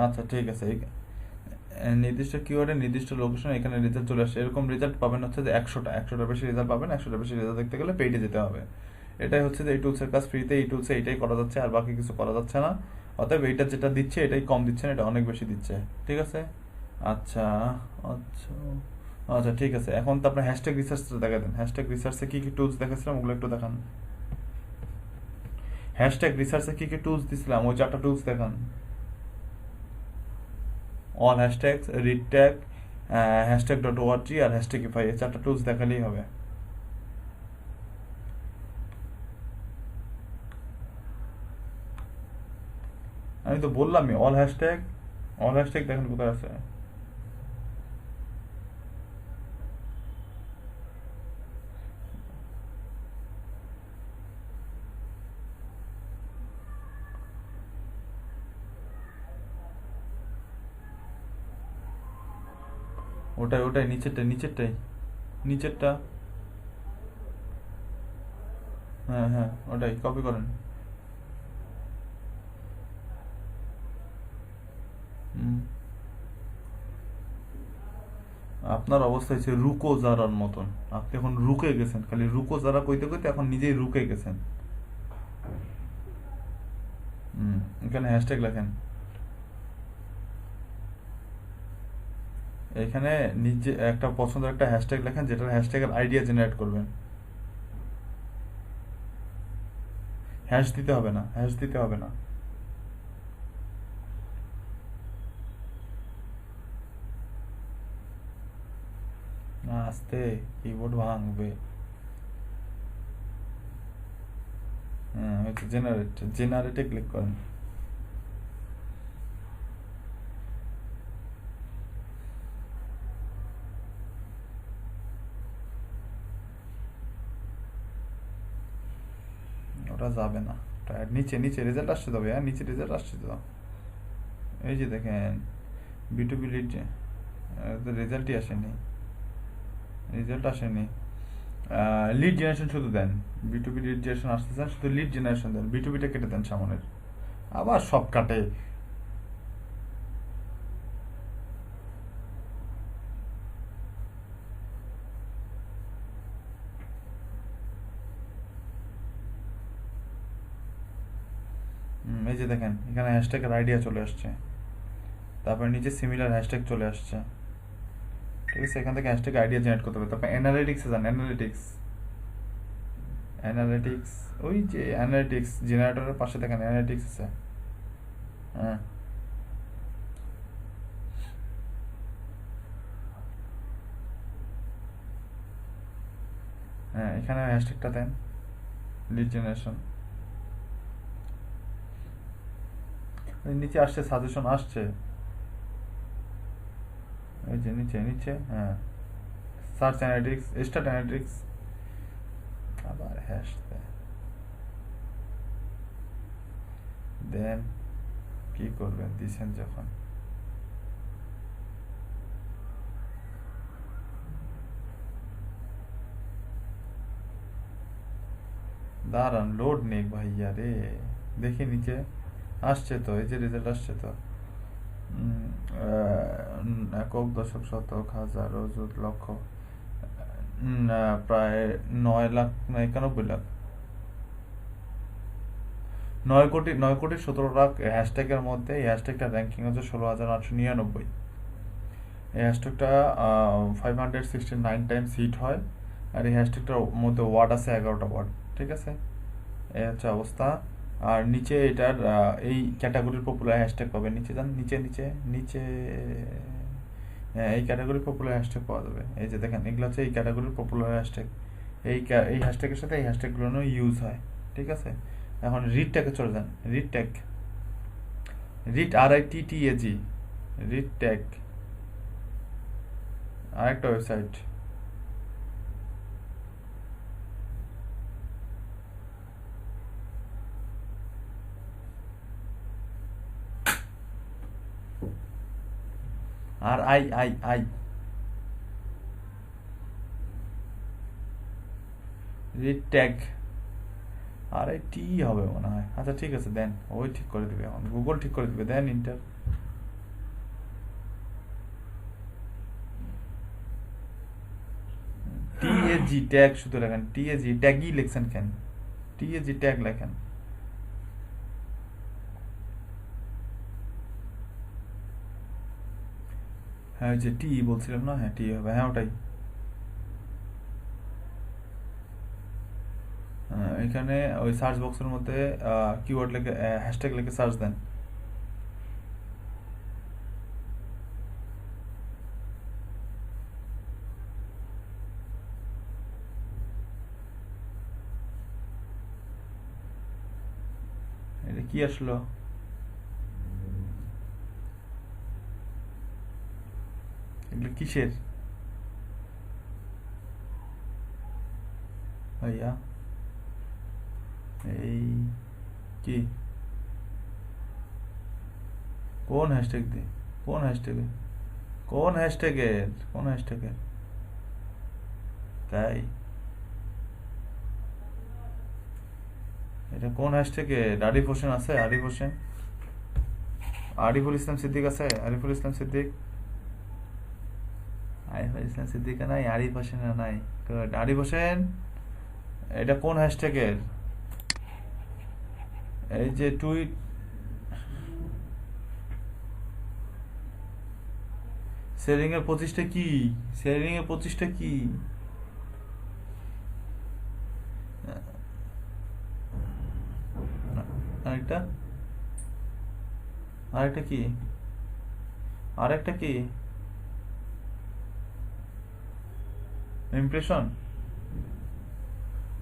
আচ্ছা ঠিক আছে। নির্দিষ্ট কিওয়ার্ডে নির্দিষ্ট লোকেশন এখানে রেজাল্ট চলে আসে, এরকম রেজাল্ট পাবেন হচ্ছে যে 100টা বেশি রেজাল্ট পাবেন। 100টা বেশি রেজাল্ট দেখতে গেলে পেইডে যেতে হবে। এটাই হচ্ছে যে এই টুলসের কাজ, ফ্রিতে এই টুলসে এটাই করা যাচ্ছে, আর বাকি কিছু করা যাচ্ছে না। অতএব এইটা যেটা দিচ্ছে এটাই কম দিচ্ছে না, এটা অনেক বেশি দিচ্ছে। ঠিক আছে। আচ্ছা আচ্ছা আচ্ছা ঠিক আছে। এখন তো আপনার হ্যাশট্যাগ রিসার্চটা দেখা দেন। হ্যাশট্যাগ রিসার্চে কি কি টুলস দেখাচ্ছিলাম ওগুলো একটু দেখান। হ্যাশট্যাগ রিসার্চে কি কি টুলস দিছিলাম ওই 4টা টুলস দেখান। All hashtags, RiteTag, hashtag dot org আর হ্যাশট্যাগিফাই, এই 4টা টুলস দেখালেই হবে। আমি তো বললামই অল হ্যাশট্যাগ দেখেন কোথায় আছে। ওটাই নিচেরটা। হ্যাঁ হ্যাঁ, ওটাই কপি করেন। হুম, আপনার অবস্থা হচ্ছে রুকো জারার মতন। আপনি এখন রুকে গেছেন, খালি রুকো জারা কইতে কইতে এখন নিজেই রুকে গেছেন। এখানে হ্যাশট্যাগ লেখেন। এখানে নিজে একটা পছন্দের একটা হ্যাশট্যাগ লেখেন, যেটার হ্যাশট্যাগের আইডিয়া জেনারেট করবেন। হ্যাশ দিতে হবে না, হ্যাশ দিতে হবে না। আস্তে, কিবোর্ড ভাঙবে। হ্যাঁ, হচ্ছে জেনারেটে ক্লিক করেন। ওটা যাবে না, নিচে রেজাল্ট আসছে তবে, হ্যাঁ নিচে রেজাল্ট আসছে তো। এই যে দেখেন বিটুবি লিড, রেজাল্টই আসেনি, রেজাল্ট আসেনি। লিড জেনারেশন শুধু দেন, বিটুবি লিড জেনারেশন আসতে চান শুধু লিড জেনারেশন দেন, বিটুবিটা কেটে দেন সামনের। আবার সব কাটে। এই যে দেখেন এখানে হ্যাশট্যাগের আইডিয়া চলে আসছে, তারপর নিচে সিমিলার হ্যাশট্যাগ চলে আসছে। ঠিক আছে, এখান থেকে হ্যাশট্যাগ আইডিয়া জেনারেট করতে হবে। তারপর অ্যানালিটিক্সে যান, অ্যানালিটিক্স ওই যে অ্যানালিটিক্স জেনারেটরের পাশে দেখেন অ্যানালিটিক্স আছে। হ্যাঁ হ্যাঁ, এখানে হ্যাশট্যাগটা দেন, লিড জেনারেশন। নিচে আসছে, সাজেশন আসছে, এই যে নিচে হ্যাঁ, সার্চ অ্যানালিটিক্স, স্টার্ট অ্যানালিটিক্স। আবার হ্যাশ দেন, কি করবেন দিছেন যখন। দাঁড়ান, লোড নেই ভাইয়া রে। দেখি নিচে আসছে তো, এই যে রেজাল্ট আসছে তো। একক, দশক, শতক, হাজার, অযুত, লক্ষ, প্রায় 9 লাখ না 91 লাখ। 9,17,00,000 হ্যাশট্যাগের মধ্যে এই হ্যাশট্যাগটার র্যাঙ্কিং হচ্ছে 16,899। এই হ্যাশট্যাগটা 569 টাইমস হিট হয়, আর এই হ্যাশট্যাগটার মধ্যে ওয়ার্ড আছে 11টা ওয়ার্ড। ঠিক আছে, এই হচ্ছে অবস্থা। আর নিচে এটার এই ক্যাটাগরির পপুলার হ্যাশট্যাগ পাবেন, নিচে যান, নিচে নিচে নিচে, হ্যাঁ এই ক্যাটাগরির পপুলার হ্যাশট্যাগ পাওয়া যাবে। এই যে দেখেন, এগুলো হচ্ছে এই ক্যাটাগরির পপুলার হ্যাশট্যাগ। এই হ্যাশট্যাগের সাথে এই হ্যাশট্যাগুলো ইউজ হয়। ঠিক আছে, এখন রিড ট্যাগে চলে যান। RiteTag, rite RITTAG, RiteTag আরেকটা website. RIII, RiteTag, RIT হবে মনে হয়। আচ্ছা ঠিক আছে, দেন ওই ঠিক করে দিবে, এখন গুগল ঠিক করে দিবে। দেন ইন্টার, TAG ট্যাগ শুধু লেখেন, TAG ট্যাগই লিখছেন কেন? TAG ট্যাগ লেখেন। হ্যাঁ ওই যে টি বলছিলাম না, হ্যাঁ টি হবে, হ্যাঁ ওটাই। এখানে ওই সার্চ বক্সের মধ্যে কিওয়ার্ড লিখে হ্যাশট্যাগ লিখে সার্চ দেন। এটা কি আসলো? এগুলো কিসের ভাইয়া? এই কি, কোন হ্যাশট্যাগ দিয়ে, কোন হ্যাশট্যাগে, কোন হ্যাশট্যাগের, কোন হ্যাশট্যাগের? তাই এটা কোন হ্যাশট্যাগে? আরিফ হোসেন আছে, আরিফ হোসেন, আরিফুল ইসলাম সিদ্দিক আছে, আরিফুল ইসলাম সিদ্দিক, আরিফুল ইসলাম সিদ্দিক নাই, আরিফ হোসেন নাই। গুড, আরিফ হোসেন, এটা কোন হ্যাশট্যাগের? এই যে টুইট, সেলিং এর 25টা কি? সেলিং এর 25টা কি? আরেকটা, আরেকটা কি, আরেকটা কি? ইমপ্রেশন,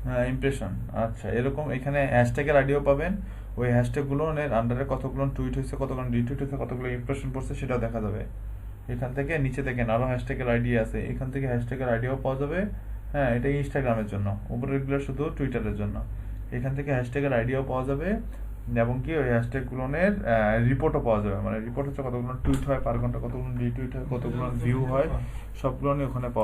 হ্যাঁ ইমপ্রেশন। আচ্ছা এরকম এখানে হ্যাশট্যাগের আইডিও পাবেন। ওই হ্যাশট্যাগুলোর আন্ডারে কতগুলো টুইট হয়েছে, কতগুলো রিটুইট হয়েছে, কতগুলো ইমপ্রেশন পড়ছে, সেটাও দেখা যাবে। এখান থেকে নিচে দেখেন আরো হ্যাশট্যাগের আইডি আছে, এখান থেকে হ্যাশট্যাগের আইডিও পাওয়া যাবে। হ্যাঁ এটা ইনস্টাগ্রামের জন্য, উপরেরগুলো শুধু টুইটারের জন্য। এখান থেকে হ্যাশট্যাগের আইডিও পাওয়া যাবে, এবং কি ওই হ্যাশট্যাগুলোর রিপোর্টও পাওয়া যাবে। মানে রিপোর্ট হচ্ছে কতগুলো টুইট হয় পার ঘন্টা, কতগুলো রিটুইট হয়, কতগুলো ভিউ হয়, সবগুলো ওখানে পাওয়া